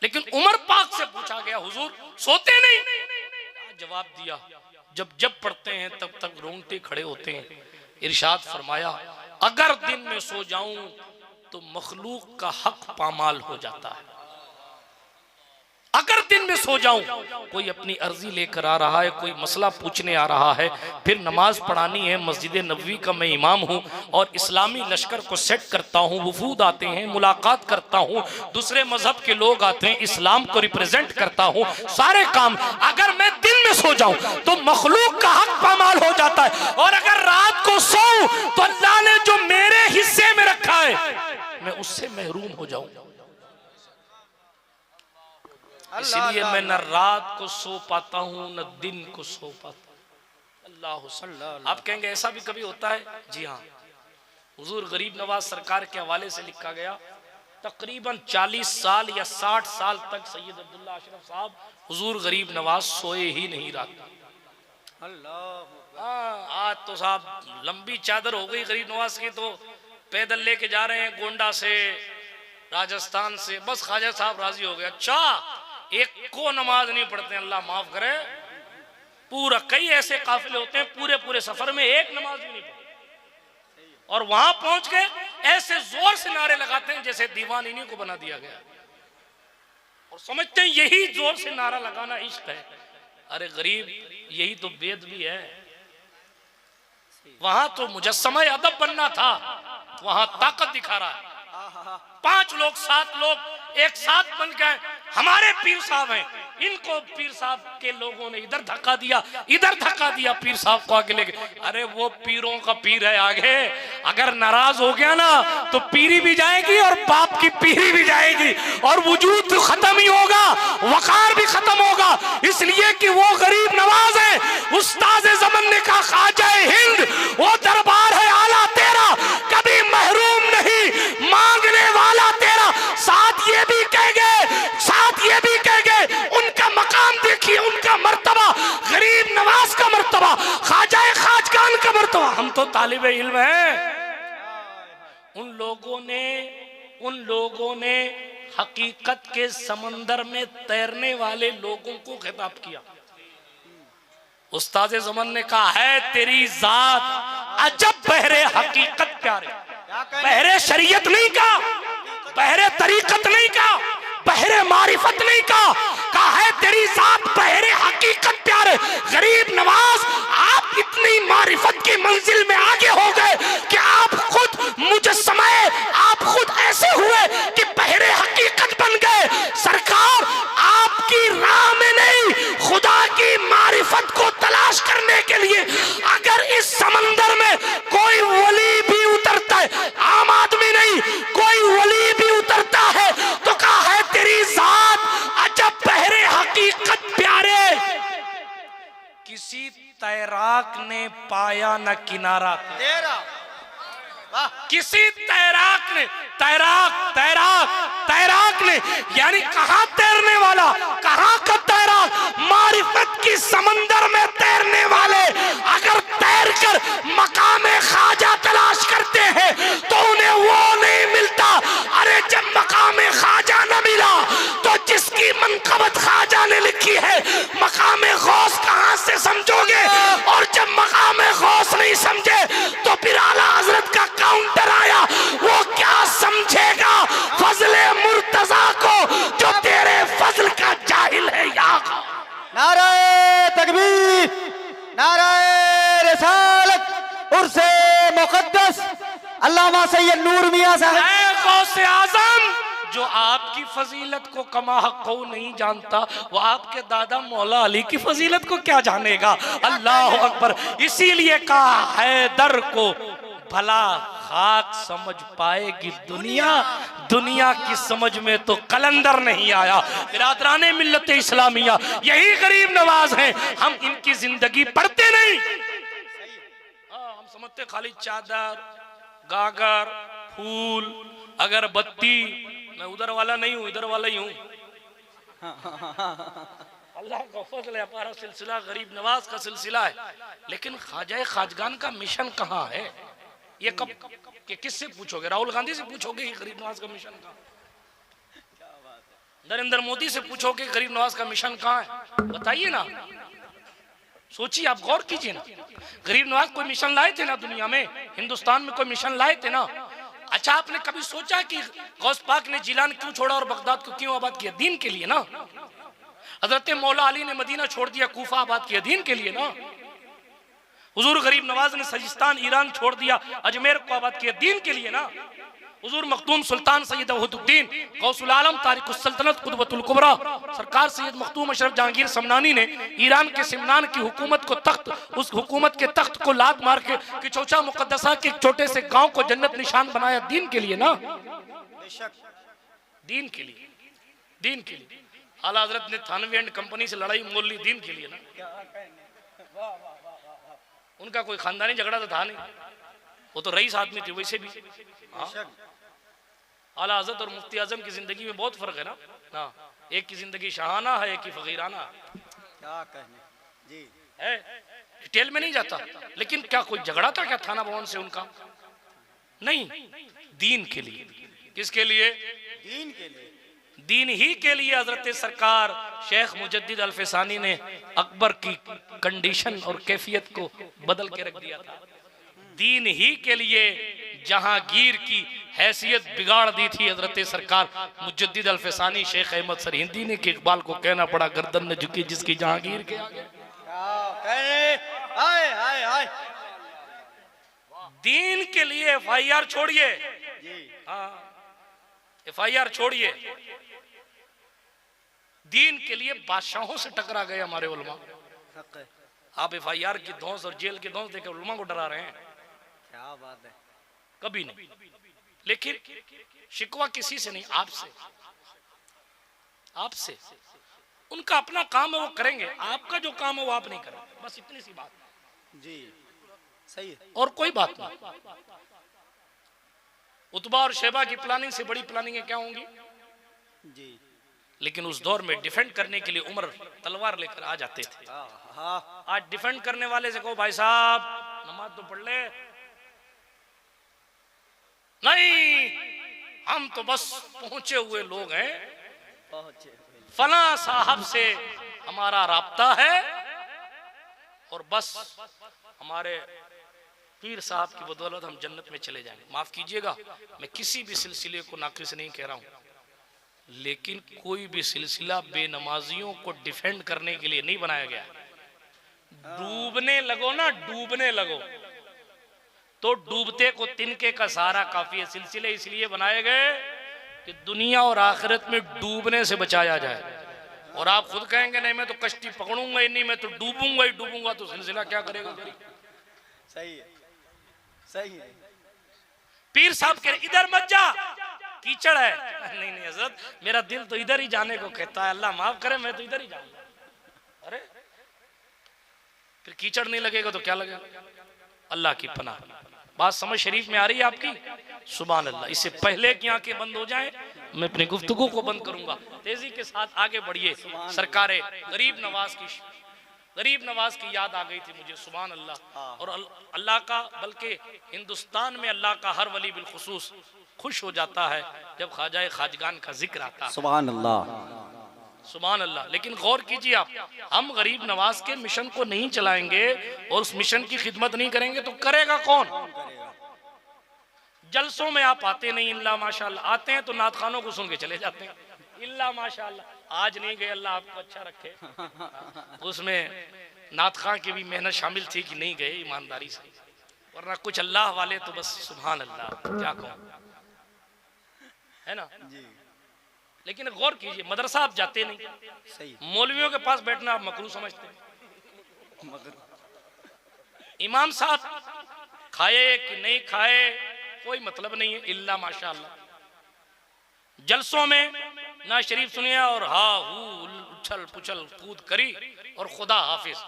लेकिन उमर पाक से पूछा गया, हुजूर सोते नहीं? जवाब दिया, जब जब पढ़ते हैं तब तक रोंगटे खड़े होते हैं। इरशाद फरमाया, अगर दिन में सो जाऊं तो मखलूक का हक पामाल हो जाता है। अगर दिन में सो जाऊं, कोई अपनी अर्जी लेकर आ रहा है, कोई मसला पूछने आ रहा है, फिर नमाज पढ़ानी है, मस्जिद नबवी का मैं इमाम हूं और इस्लामी लश्कर को सेट करता हूं, वफूद आते हैं, मुलाकात करता हूं, दूसरे मजहब के लोग आते हैं, इस्लाम को रिप्रेजेंट करता हूं, सारे काम अगर मैं दिन में सो जाऊं तो मखलूक का हक पामाल हो जाता है। और अगर रात को सोऊं तो अल्लाह ने जो मेरे हिस्से में रखा है मैं उससे महरूम हो जाऊं। इसलिए मैं न रात को सो पाता हूं न दिन को सो पाता। अल्लाह। आप कहेंगे ऐसा भी कभी होता है? जी हाँ, हुजूर गरीब नवाज सरकार के हवाले से लिखा गया, तकरीबन 40 साल या 60 साल तक सैयद अब्दुल्ला अशरफ साहब हुजूर गरीब नवाज सोए ही नहीं रात। अल्लाह। आज तो साहब लंबी चादर हो गई गरीब नवाज की, तो पैदल लेके जा रहे हैं गोंडा से, राजस्थान से, बस ख्वाजा साहब राजी हो गया। अच्छा, एक को नमाज नहीं पढ़ते, अल्लाह माफ करे। पूरा कई ऐसे काफिले होते हैं, पूरे पूरे सफर में एक नमाज भी नहीं पढ़ते, और वहां पहुंच के ऐसे जोर से नारे लगाते हैं जैसे दीवान इन्हीं को बना दिया गया, और समझते हैं यही जोर से नारा लगाना इश्क है। अरे गरीब, यही तो वेद भी है। वहां तो मुजस्समा अदब बनना था, वहां ताकत दिखा रहा है। 5 लोग 7 लोग एक साथ बन गए, हमारे पीर साहब हैं, इनको पीर साहब के लोगों ने इधर धक्का दिया, इधर धक्का दिया, पीर साहब को आगे लेके। अरे वो पीरों का पीर है आगे, अगर नाराज हो गया ना तो पीरी भी जाएगी और बाप की पीरी भी जाएगी, और वजूद तो खत्म ही होगा, वकार भी खत्म होगा। इसलिए कि वो गरीब नवाज है, उस्ताद ज़मान ने कहा ख्वाजा हिंद वो दरबार है आला तेरा, कभी महरूम नहीं मांगने वाला तेरा। साथ ये भी कहेंगे उनका मकाम देखिए, उनका मर्तबा, गरीब नवाज का मर्तबा, ख्वाजा खाजगान का मर्तबा। तो तालिबे इल्म हैं। उन लोगों ने हकीकत के समंदर में तैरने वाले लोगों को खिताब किया। उस्ताद ज़मान ने कहा है तेरी जात अजब बहरे हकीकत प्यारे, बहरे शरीयत नहीं कहा, बहरे तरीकत नहीं कहा, बहरे मारिफत नहीं कहा है तेरी जात बहरे हकीकत प्यारे। गरीब नवाज आप इतनी मारिफत की मंजिल में आगे हो गए कि आप खुद मुजस्समा, आप खुद ऐसे हुए कि बहरे हकीकत बन गए। सरकार आपकी राह में नहीं, खुदा की मारिफत को तलाश करने के लिए अगर इस समंदर में कोई वली भी उतरता है, आम आदमी नहीं, कोई वली भी उतरता है तो कहा है तेरी जात अजब बहरे हकीकत प्यारे। किसी तैराक ने पाया न किनारा तेरा, किसी तैराक ने यानी कहां तैरने वाला, कहां का तैराक, मारिफत की समंदर में तैरने वाले अगर तैरकर मकामे ख्वाजा तलाश करते हैं तो उन्हें वो नहीं मिलता। अरे जब मकामे ख्वाजा न मिला तो जिसकी मनकबत ख्वाजा ने लिखी है मकामे गौस कहां से समझोगे, और जब मकामे गौस नहीं समझे तो फिर आला हजरत का काउंटर आया, वो क्या समझेगा फजले मुर्तजा को जो तेरे फजल का जाहिल है। यहाँ नारे तकबीर, नारे रिसालत, उर्से मुकद्दस अल्लामा सैयद नूर मियां साहब गौसे आजम जो आपकी फजीलत को कमा हक़ नहीं जानता, वो आपके दादा मौला अली की फजीलत को क्या जानेगा। अल्लाह अकबर। इसीलिए कहा हैदर को भला खाक समझ पाएगी दुनिया, दुनिया की समझ में तो कलंदर नहीं आया। बिरादराने मिल्लत इस्लामिया यही गरीब नवाज हैं, हम इनकी जिंदगी पढ़ते नहीं। हम समझते खाली चादर, गागर, फूल, अगरबत्ती। मैं उधर वाला नहीं हूँ, इधर वाला ही हूँ। अल्लाह का फजल है, हमारा सिलसिला गरीब नवाज का सिलसिला है, लेकिन ख्वाजा खाजगान का मिशन कहाँ है? ये कब कि किससे पूछोगे? राहुल गांधी से पूछोगे कि गरीब नवाज का मिशन कहाँ? नरेंद्र मोदी से पूछोगे गरीब नवाज का मिशन कहाँ है? बताइए ना, सोचिए, आप गौर कीजिए ना। गरीब नवाज कोई मिशन लाए थे ना दुनिया में, हिंदुस्तान में कोई मिशन लाए थे ना। अच्छा, आपने कभी सोचा कि गौस पाक ने जिलान क्यों छोड़ा और बगदाद को क्यों आबाद किया? दीन के लिए ना। हजरत मौला अली ने मदीना छोड़ दिया, कूफा आबाद किया, दीन के लिए ना। हुजूर गरीब नवाज ने सजिस्तान ईरान छोड़ दिया, अजमेर को आबाद किया, दीन के लिए ना। हुजूर मखदूम सुल्तान सैयद वहीदुद्दीन गौसुल आलम तारिकुस सल्तनत कुतुबुल कुबरा सरकार सैयद मखदूम अशरफ जहांगीर समनानी ने ईरान के सिमनान की हुकूमत को तख्त, उस हुकूमत के तख्त को लात मार के किचौचा मुकद्दसा के एक छोटे से गांव को जन्नत निशान बनाया, दीन के लिए ना। दीन के लिए, दीन के लिए। आला हजरत ने थानवी एंड कंपनी से लड़ाई मोल ली, दीन के लिए ना। उनका कोई खानदानी झगड़ा तो था नहीं, वो तो रईस आदमी थे वैसे भी। आला हज़रत और मुफ्ती आजम की जिंदगी में बहुत फर्क है ना। एक की जिंदगी शाहाना है, एक की फकीराना। क्या कहने जी है, डिटेल में नहीं जाता, लेकिन क्या कोई झगड़ा था क्या थाना भवन से उनका? नहीं, दीन के लिए। किसके लिए? दीन के लिए। दीन ही के लिए हजरत सरकार शेख मुजद्दिद अल्फसानी ने अकबर की कंडीशन और कैफियत को बदल के रख दिया था। दीन ही के लिए जहांगीर की हैसियत बिगाड़ दी थी हजरत सरकार मुजद्दिद अल्फसानी शेख अहमद सरहिंदी ने, कि इकबाल को कहना पड़ा गर्दन न झुकी जिसकी जहांगीर के आगे। दीन के लिए FIR छोड़िए, FIR छोड़िए, दीन के लिए बादशाहों से टकरा गए हमारे उलमा। आप FIR की धौंस और जेल की धौंस देकर उलमा को डरा रहे हैं, क्या बात है? कभी नहीं। लेकिन शिकवा किसी से नहीं, आपसे, आपसे। उनका अपना काम है, वो करेंगे, आपका जो काम है वो आप नहीं करेंगे, बस इतनी सी बात जी। सही है, और कोई बात नहीं। उतबा और शेबा की प्लानिंग से बड़ी प्लानिंगें क्या होंगी जी। लेकिन उस दौर में डिफेंड करने के लिए उमर तलवार लेकर आ जाते थे। आज डिफेंड करने वाले से कहो भाई साहब नमाज तो पढ़ ले, नहीं, हम तो बस पहुंचे हुए लोग हैं, पहुंचे फला साहब से हमारा राब्ता है और बस हमारे पीर साहब की बदौलत हम जन्नत में चले जाएंगे। माफ कीजिएगा, मैं किसी भी सिलसिले को नाकिस नहीं कह रहा हूं, लेकिन कोई भी सिलसिला बेनमाजियों को डिफेंड करने के लिए नहीं बनाया गया। डूबने लगो ना, डूबने लगो तो डूबते को तिनके का सहारा काफी है। सिलसिले इसलिए बनाए गए कि दुनिया और आखिरत में डूबने से बचाया जाए। और आप खुद कहेंगे नहीं मैं तो कश्ती पकड़ूंगा ही नहीं, मैं तो डूबूंगा ही डूबूंगा, तो सिलसिला क्या करेगा? सही है, सही है। पीर साहब कह रहे इधर मत जा, कीचड़ है। नहीं नहीं हजरत, मेरा दिल तो इधर ही जाने को कहता है, अल्लाह माफ करे, मैं तो इधर ही जाऊंगा। अरे फिर कीचड़ नहीं लगेगा तो क्या लगेगा? अल्लाह की पनाह। बात समझ शरीफ में आ रही है आपकी? सुभान अल्लाह। इससे पहले कि आंखें बंद हो जाएं, मैं अपनी गुफ्तगू को बंद करूंगा। तेजी के साथ आगे बढ़िए। सरकारे गरीब नवाज की याद आ गई थी मुझे, सुभान अल्लाह। और अल्लाह का, बल्कि हिंदुस्तान में अल्लाह का हर वली बिलखुसूस खुश हो जाता है जब ख्वाजा खाजगान का जिक्र आता है। सुभान अल्लाह, सुभान अल्लाह। लेकिन गौर कीजिए आप, हम गरीब नवाज के मिशन को नहीं चलाएंगे और उस मिशन की खिदमत नहीं करेंगे तो करेगा कौन? जलसों में आप आते नहीं, इल्ला माशाअल्लाह। आते हैं तो नात खानों को सुन के चले जाते हैं, इल्ला माशाअल्लाह। आज नहीं गए, अल्लाह आपको अच्छा रखे। उसमें नात खां की भी मेहनत शामिल थी कि नहीं गए ईमानदारी से, वरना कुछ अल्लाह वाले तो बस सुभान अल्लाह, क्या कहूं, है ना जी। लेकिन गौर कीजिए, मदरसा आप जाते नहीं, सही। मौलवियों के पास बैठना आप मकरूह समझते हैं। इमाम साहब खाए कि नहीं खाए कोई मतलब नहीं है, इल्ला माशाअल्लाह। जलसों में ना शरीफ सुनिया और हा हू उछल पुछल कूद करी और खुदा हाफिज।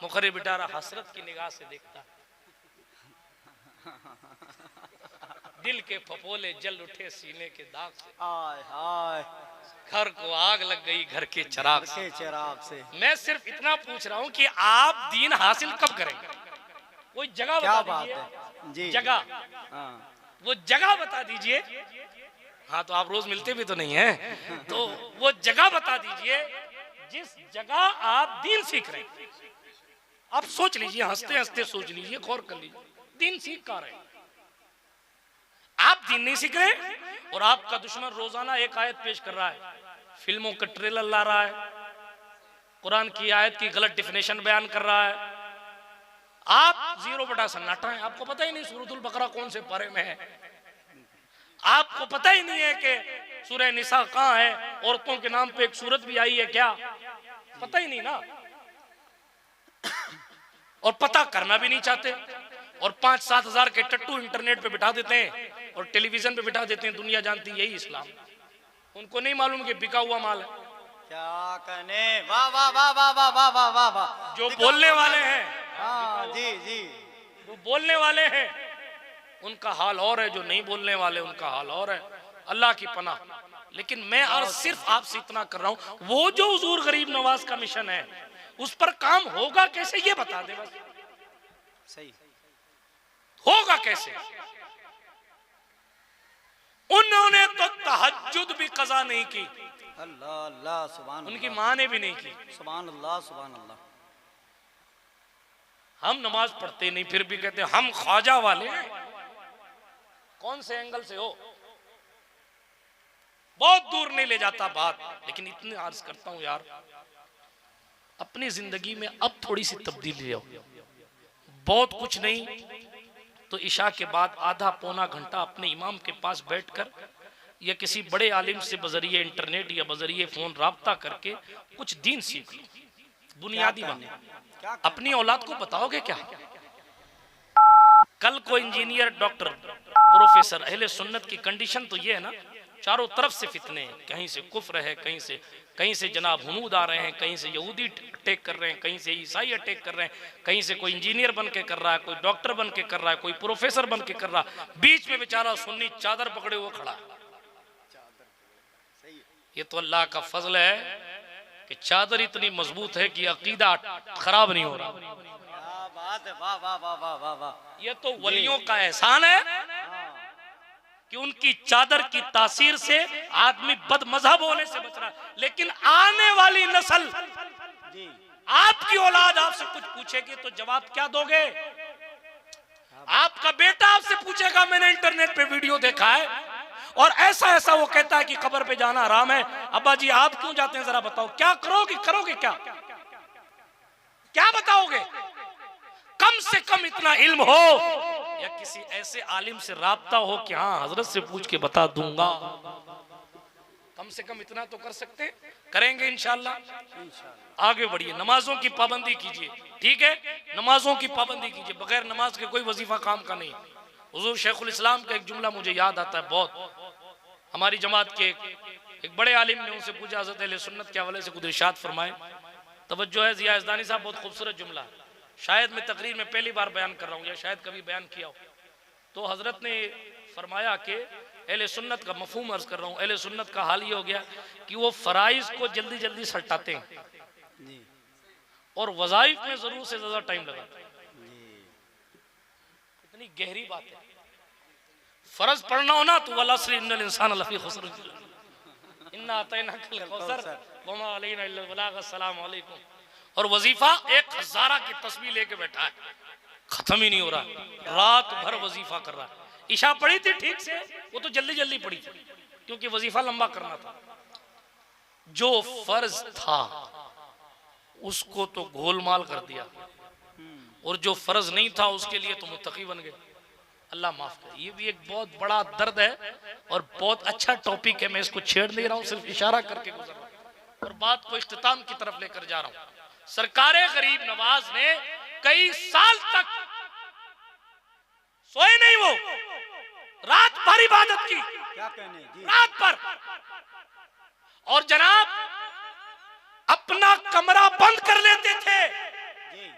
मुखर्रिब बेचारा हसरत की निगाह से देखता, दिल के फपोले जल उठे सीने के दाग से, हाय हाय, घर को आग लग गई घर के चिराग से। मैं सिर्फ इतना पूछ रहा हूं कि आप दीन हासिल कब करेंगे? कोई जगह बता दीजिए जी, जगह। हाँ। वो जगह बता दीजिए। हाँ तो आप रोज मिलते भी तो नहीं हैं, तो वो जगह बता दीजिए जिस जगह आप दीन सीख रहे हैं। आप सोच लीजिए, हंसते हंसते सोच लीजिए, गौर कर लीजिए, दीन सीख कर रहे हैं आप, दीन नहीं सीख रहे और आपका दुश्मन रोजाना एक आयत पेश कर रहा है, फिल्मों का ट्रेलर ला रहा है, कुरान की आयत की गलत डिफिनेशन बयान कर रहा है। आप 0 सन्नाटा है, आपको पता ही नहीं सूरतुल बकरा कौन से पारे में है, आपको पता ही नहीं है कि सूरह निसा कहां है, औरतों के नाम पे एक सूरत भी आई है क्या, पता ही नहीं ना, और पता करना भी नहीं चाहते। और 5-7 हजार के टट्टू इंटरनेट पे बिठा देते हैं और टेलीविजन पे बिठा देते हैं, दुनिया जानती है यही इस्लाम। उनको नहीं मालूम कि बिका हुआ माल है। क्या कहने, वाह वाह वाह वाह वाह वाह वाह वाह वाह। जो बोलने वाले हैं, हाँ जी जी, जो बोलने वाले हैं उनका हाल और है, जो नहीं बोलने वाले उनका हाल और है। अल्लाह की पनाह। लेकिन मैं आज सिर्फ आपसे इतना कर रहा हूं, वो जो हुजूर गरीब नवाज का मिशन है उस पर काम होगा कैसे ये बता दे बस। सही होगा कैसे? उन्होंने तो तहज्जुद भी कज़ा नहीं की, अल्लाह अल्लाह, सुभान, उनकी मां ने भी नहीं की, सुभान अल्लाह सुभान अल्लाह। हम नमाज पढ़ते नहीं फिर भी कहते हम ख्वाजा वाले हैं। कौन से एंगल से हो? बहुत दूर नहीं ले जाता बात, लेकिन इतनी अर्ज करता हूं यार, अपनी जिंदगी में अब थोड़ी सी तब्दीली ले आओ। बहुत कुछ नहीं तो इशा के बाद आधा पौना घंटा अपने इमाम के पास बैठकर या किसी बड़े आलिम से बजरिए इंटरनेट या बजरिए फोन राब्ता करके कुछ दीन सीख लो, बुनियादी बने। अपनी औलाद को बताओगे क्या? कल को इंजीनियर, डॉक्टर, प्रोफेसर, अहले सुन्नत की कंडीशन तो ये है ना, चारों तरफ से फितने हैं, कहीं से कुफ्र है, कहीं से जनाब हुनूद आ रहे हैं, कहीं से यहूदी अटैक कर रहे हैं, कहीं से ईसाई अटैक कर रहे हैं, कहीं से कोई इंजीनियर बन के कर रहा है, कोई डॉक्टर बन के कर रहा है, कोई प्रोफेसर बन के कर रहा है, बीच में बेचारा सुन्नी चादर पकड़े हुए खड़ा। ये तो अल्लाह का फजल है कि चादर इतनी मजबूत है कि अकीदा खराब नहीं हो रहा। बात है, वाह वाह वाह वाह वाह वाह। ये तो वलियों का एहसान है कि उनकी चादर की तासीर से आदमी बदमजहब होने से बच रहा है, लेकिन आने वाली नस्ल, जी आपकी औलाद आपसे कुछ पूछेगी तो जवाब क्या दोगे? आपका बेटा आपसे पूछेगा मैंने इंटरनेट पे वीडियो देखा है और ऐसा ऐसा वो कहता है कि कब्र पे जाना हराम है, अब्बा जी आप क्यों जाते हैं, जरा बताओ क्या करोगे, करोगे क्या, क्या बताओगे? कम से कम इतना इल्म हो या किसी ऐसे आलिम से राब्ता हो कि हाँ हजरत से पूछ के बता दूंगा, कम से कम इतना तो कर सकते हैं, करेंगे इंशाल्लाह। आगे बढ़िए, नमाजों की पाबंदी कीजिए, ठीक है, नमाजों की पाबंदी कीजिए, बगैर नमाज के कोई वजीफा काम का नहीं। हुजूर शेखुल इस्लाम का एक जुमला मुझे याद आता है बहुत, हमारी जमात के एक बड़े आलिम ने उनसे पूछा हज़रत अहले सुन्नत के हवाले से कुछ इरशाद फरमाए, तवज्जो है ज़िया यज़दानी साहब, बहुत खूबसूरत जुमला, शायद मैं तकरीर में पहली बार बयान कर रहा हूँ या शायद कभी बयान किया हो। तो हजरत ने फरमाया कि अहले सुन्नत का मफहूम अर्ज कर रहा हूँ, अहले सुन्नत का हाल ये हो गया कि वो फराइज को जल्दी जल्दी सटाते हैं और वज़ाइफ में जरूर से ज्यादा टाइम लगाते हैं। इतनी गहरी बात है, फर्ज पढ़ना हो ना तो वल अस्र इन्नल इंसान लफी खुस्र इन्ना अतैनाकल कौसर वमा अलैना इल्लल बलाग, अस्सलामु अलैकुम। और वजीफा 1000 की तस्बीह लेके बैठा है, खत्म ही नहीं हो रहा, रात भर वजीफा कर रहा है। इशा पढ़ी थी ठीक से, वो तो जल्दी जल्दी पढ़ी थी क्योंकि वजीफा लंबा करना था, जो फर्ज था उसको तो गोलमाल कर दिया और जो फर्ज नहीं था उसके लिए तो मुत्तकी बन गए। अल्लाह माफ करे, ये भी एक बहुत बड़ा दर्द है और बहुत अच्छा टॉपिक है, मैं इसको छेड़ नहीं रहा हूँ, सिर्फ इशारा करके गुजर रहा हूँ और बात को इख्तिताम की तरफ लेकर जा रहा हूँ। सरकारे गरीब नवाज ने कई साल तक सोए नहीं, वो रात भर इबादत की, क्या कहने जी, रात भर, और जनाब अपना कमरा बंद कर लेते थे, जी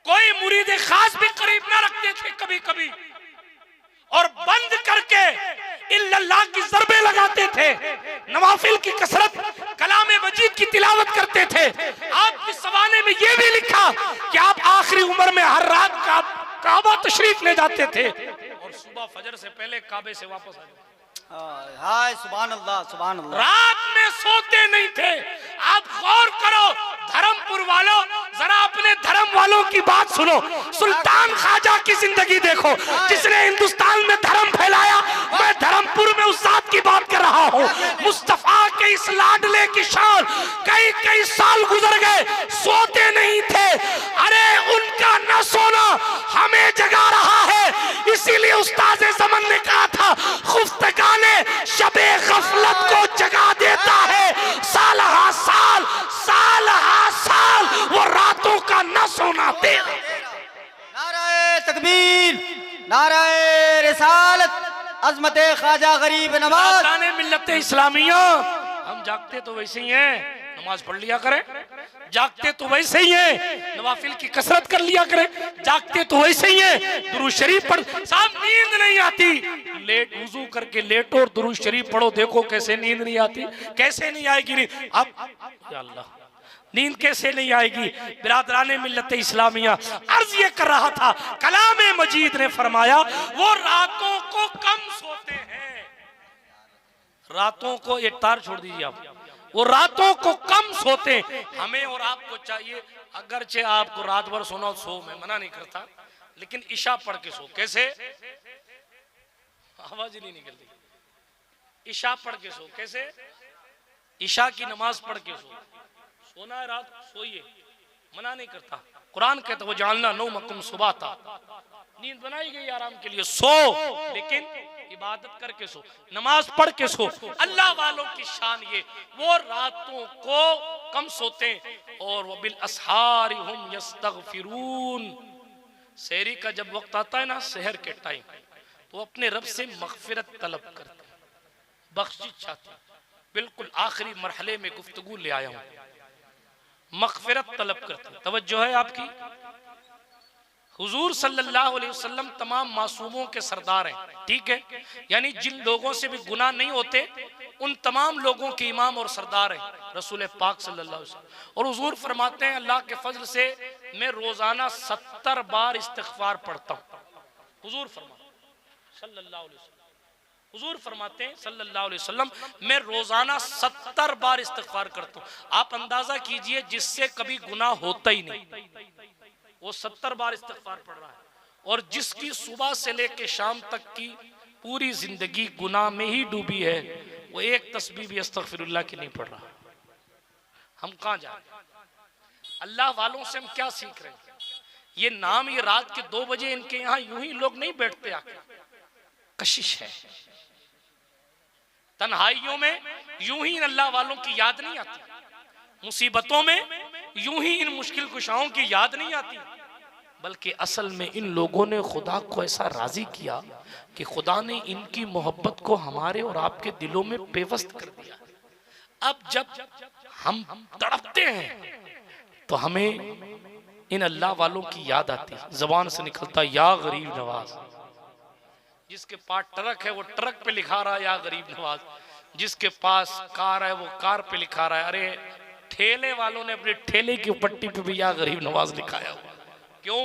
कोई मुरीद खास भी करीब ना रखते थे कभी कभी, और बंद करके इल्लल्लाह की ज़रबे लगाते थे, नवाफिल की कसरत, कलाम मजीद की तिलावत करते थे। आपके सवाने में यह भी लिखा कि आप आखिरी उम्र में हर रात काबा तशरीफ ले जाते थे और सुबह फजर से पहले काबे से वापस आ जाते। हाय सुभान अल्लाह, सुभान अल्लाह। रात में सोते नहीं थे। आप गौर करो धर्मपुर वालों, जरा अपने धर्म वालों की बात सुनो। सुल्तान ख्वाजा की जिंदगी देखो, जिसने हिंदुस्तान में धर्म फैलाया। मैं धर्मपुर में उस जात की बात कर रहा हूँ। मुस्तफा के इस लाडले की शान, कई कई साल गुजर गए, सोते नहीं थे। अरे उनका न सोना हमें जगा रहा है। इसीलिए उस्ताद ज़मान ने कहा था, खुफ्तगाने शबे गफलत को जगा देता है। साल हा साल, साल हा साल, वो रातों का न सोना तेरा। नाराए तकबीर, नाराए रिसालत, अज़मते ख्वाजा गरीब नवाज। मिल्लत इस्लामिया, हम जागते तो वैसे ही हैं, नमाज पढ़ लिया करें। जागते तो वैसे ही हैं, नवाफिल की कसरत कर लिया करें। जागते तो वैसे ही हैं, दुरूद शरीफ पढ़। साहब नींद नहीं आती, लेट वुजू करके लेटो और दुरूद शरीफ पढ़ो, देखो कैसे नींद नहीं आती। कैसे नहीं आएगी नींद? अब या अल्लाह, नींद कैसे नहीं आएगी? बिरादराने मिल्लत इस्लामिया, अर्ज ये कर रहा था, कलाम मजीद ने फरमाया वो रातों को कम सोते हैं। रातों को, एक तार छोड़ दीजिए आप, वो रातों को कम सोते। हमें और आपको चाहिए, अगरचे आपको रात भर सोना सो, मैं मना नहीं करता, लेकिन इशा पढ़ के सो। कैसे? आवाज ही नहीं निकल रही। इशा पढ़ के सो। कैसे? इशा की नमाज पढ़ के सो। सोना है रात, सोइए, मना नहीं करता। कुरान कहता वो जानना नौ मकुम सुबह था, नींद बनाई गई आराम के लिए, सो, लेकिन इबादत करके सो, नमाज पढ़ के सो। अल्लाह वालों की शान ये, वो रातों को कम सोते और वो बिल असहार हुम यस्तगफिरून। सहरी का जब वक्त आता है ना, सहर के टाइम, तो अपने रब से मगफिरत तलब करते, बख्शिश चाहते। बिल्कुल आखिरी मरहले में गुफ्तगू ले आया हूं, मगफिरत तलब करते। तवज्जो है आपकी। हुजूर सल्लल्लाहु अलैहि वसल्लम तमाम मासूमों के सरदार हैं, ठीक है, यानी जिन लोगों से भी गुनाह नहीं होते उन तमाम लोगों के इमाम और सरदार हैं रसूल पाक सल्लल्लाहु अलैहि वसल्लम। और हुजूर फरमाते हैं, अल्लाह के फजल से मैं रोजाना 70 बार इस्तिग़फ़ार पढ़ता हूँ। हुजूर फरमाते सल्लल्लाहु अलैहि वसल्लम हुजूर फरमाते हैं सल्लल्लाहु अलैहि वसल्लम, मैं रोजाना 70 बार इस्तिग़फ़ार करता हूँ। आप अंदाजा कीजिए जिससे कभी गुनाह होता ही नहीं, वो 70 बार इस्तिग़फ़ार पढ़ रहा है, और जिसकी सुबह से लेके शाम तक की पूरी जिंदगी गुनाह में ही डूबी है, वो एक तस्बीह भी अस्तग़फिरुल्लाह की नहीं पढ़ रहा। हम कहाँ जा रहे हैं? अल्लाह वालों से हम क्या सीख रहे हैं? ये नाम, ये रात के 2 बजे इनके यहाँ यूं ही लोग नहीं बैठते आके, कशिश है। तन्हाइयों में यूं ही इन अल्लाह वालों की याद नहीं आती, मुसीबतों में यूं ही इन मुश्किल कुशाओं की याद नहीं आती, बल्कि असल में इन लोगों ने खुदा को ऐसा राजी किया कि खुदा ने इनकी मोहब्बत को हमारे और आपके दिलों में पेवस्त कर दिया। अब जब हम तड़पते हैं तो हमें इन अल्लाह वालों की याद आती, जबान से निकलता या गरीब नवाज। जिसके पास ट्रक है वो ट्रक पे लिखा रहा है या गरीब नवाज, जिसके पास कार है वो कार पे लिखा रहा है। अरे ठेले वालों ने अपने ठेले की पट्टी पे भी या गरीब नवाज लिखाया हुआ। क्यों?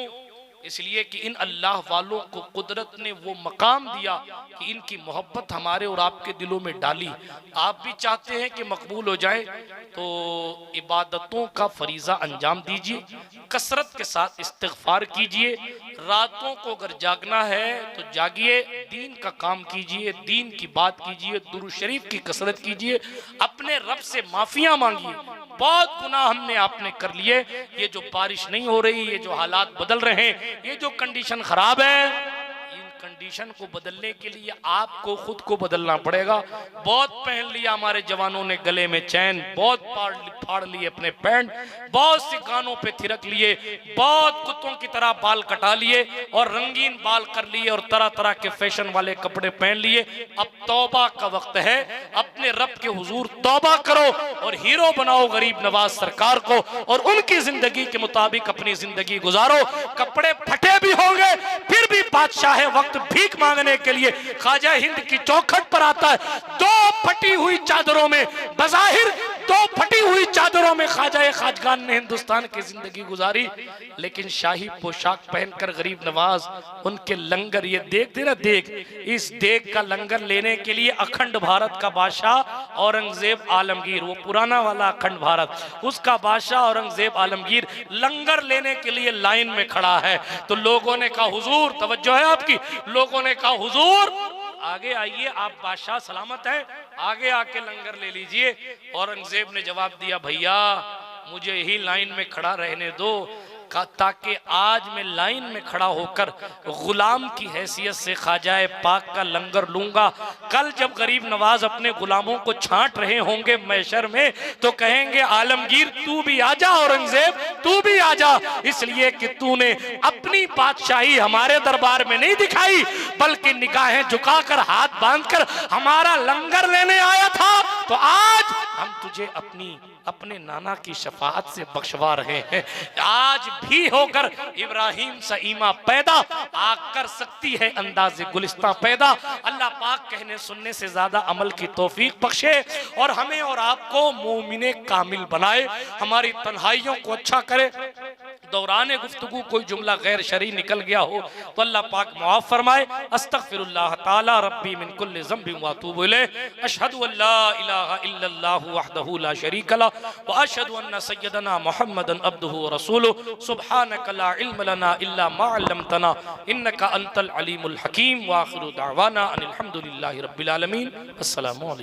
इसलिए कि इन अल्लाह वालों को कुदरत ने वो मकाम दिया कि इनकी मोहब्बत हमारे और आपके दिलों में डाली। आप भी चाहते हैं कि मकबूल हो जाए तो इबादतों का फरीज़ा अंजाम दीजिए, कसरत के साथ इस्तिग़फ़ार कीजिए, रातों को अगर जागना है तो जागिए, दीन का काम कीजिए, दीन की बात कीजिए, दुरूद शरीफ की कसरत कीजिए, अपने रब से माफिया मांगिए। बहुत गुनाह हमने आपने कर लिए। ये जो बारिश नहीं हो रही, ये जो हालात बदल रहे हैं, ये जो कंडीशन खराब है, इन कंडीशन को बदलने के लिए आपको खुद को बदलना पड़ेगा। बहुत पहन लिया हमारे जवानों ने गले में चैन, बहुत फाड़ लिए अपने पैंट, बहुत सी कानों पे थिरक लिए, बहुत कुत्तों की तरह बाल कटा लिए और रंगीन बाल कर लिए और तरह तरह के फैशन वाले कपड़े पहन लिए। अब तौबा का वक्त है, अपने रब के हुजूर तौबा करो और हीरो बनाओ गरीब नवाज सरकार को और उनकी जिंदगी के मुताबिक अपनी जिंदगी गुजारो। कपड़े फटे भी होंगे फिर भी बादशाह वक्त भीख मांगने के लिए ख्वाजा हिंद की चौखट पर आता है। 2 फटी हुई चादरों में, बज़ाहिर 2 फटी हुई चादरों में ख्वाजा खाजगान ने हिंदुस्तान की जिंदगी गुजारी, लेकिन शाही पोशाक पहनकर गरीब नवाज उनके लंगर, ये देख दे ना, देख, इस देख का लंगर लेने के लिए अखंड भारत का बादशाह औरंगजेब आलमगीर, वो पुराना वाला अखंड भारत, उसका बादशाह औरंगजेब आलमगीर लंगर लेने के लिए लाइन में खड़ा है। तो लोगों ने कहा हुजूर, तवज्जो है आपकी, लोगों ने कहा हुजूर आगे आइए, आप बादशाह सलामत हैं, आगे आके लंगर ले लीजिए। औरंगजेब ने जवाब दिया, भैया मुझे ही लाइन में खड़ा रहने दो, ताकि आज मैं लाइन में खड़ा होकर गुलाम की हैसियत से ख्वाजा पाक का लंगर लूंगा। कल जब गरीब नवाज अपने गुलामों को छांट रहे होंगे मैशर में तो कहेंगे आलमगीर तू भी आजा, औरंगजेब तू भी आजा, इसलिए कि तूने अपनी बादशाही हमारे दरबार में नहीं दिखाई, बल्कि निगाहें झुकाकर हाथ बांधकर हमारा लंगर लेने आया था। तो आज हम तुझे अपने नाना की शफाअत से बख्शवा रहे हैं। आज भी होकर इब्राहिम सा ईमा पैदा आ कर सकती है अंदाज़े गुलिस्तां पैदा। अल्लाह पाक कहने सुनने से ज्यादा अमल की तौफीक बख्शे और हमें और आपको मोमिने कामिल बनाए, हमारी तन्हाइयों को अच्छा करे। दौरान गुफ्तगू कोई जुमला गैर शरई निकल गया हो तो अल्लाह पाक मुआफ फरमाए। अस्तगफिरुल्लाह ताला रब्बी मिन कुल्लि ज़ंबिन व अतूबु इलैह। अशहदु अल्ला इलाहा इल्लल्लाहु वहदहु ला शरीका लह व अशहदु अन्ना सय्यदना मुहम्मदन अब्दुहु व रसूलुहु। सुब्हानक ला इल्म लना इल्ला मा अल्लमतना इन्नका अंतल अलीमुल हकीम। व आखिरु दावाना अनिल हम्दुलिल्लाहि रब्बिल आलमीन। अस्सलामु अलैकुम।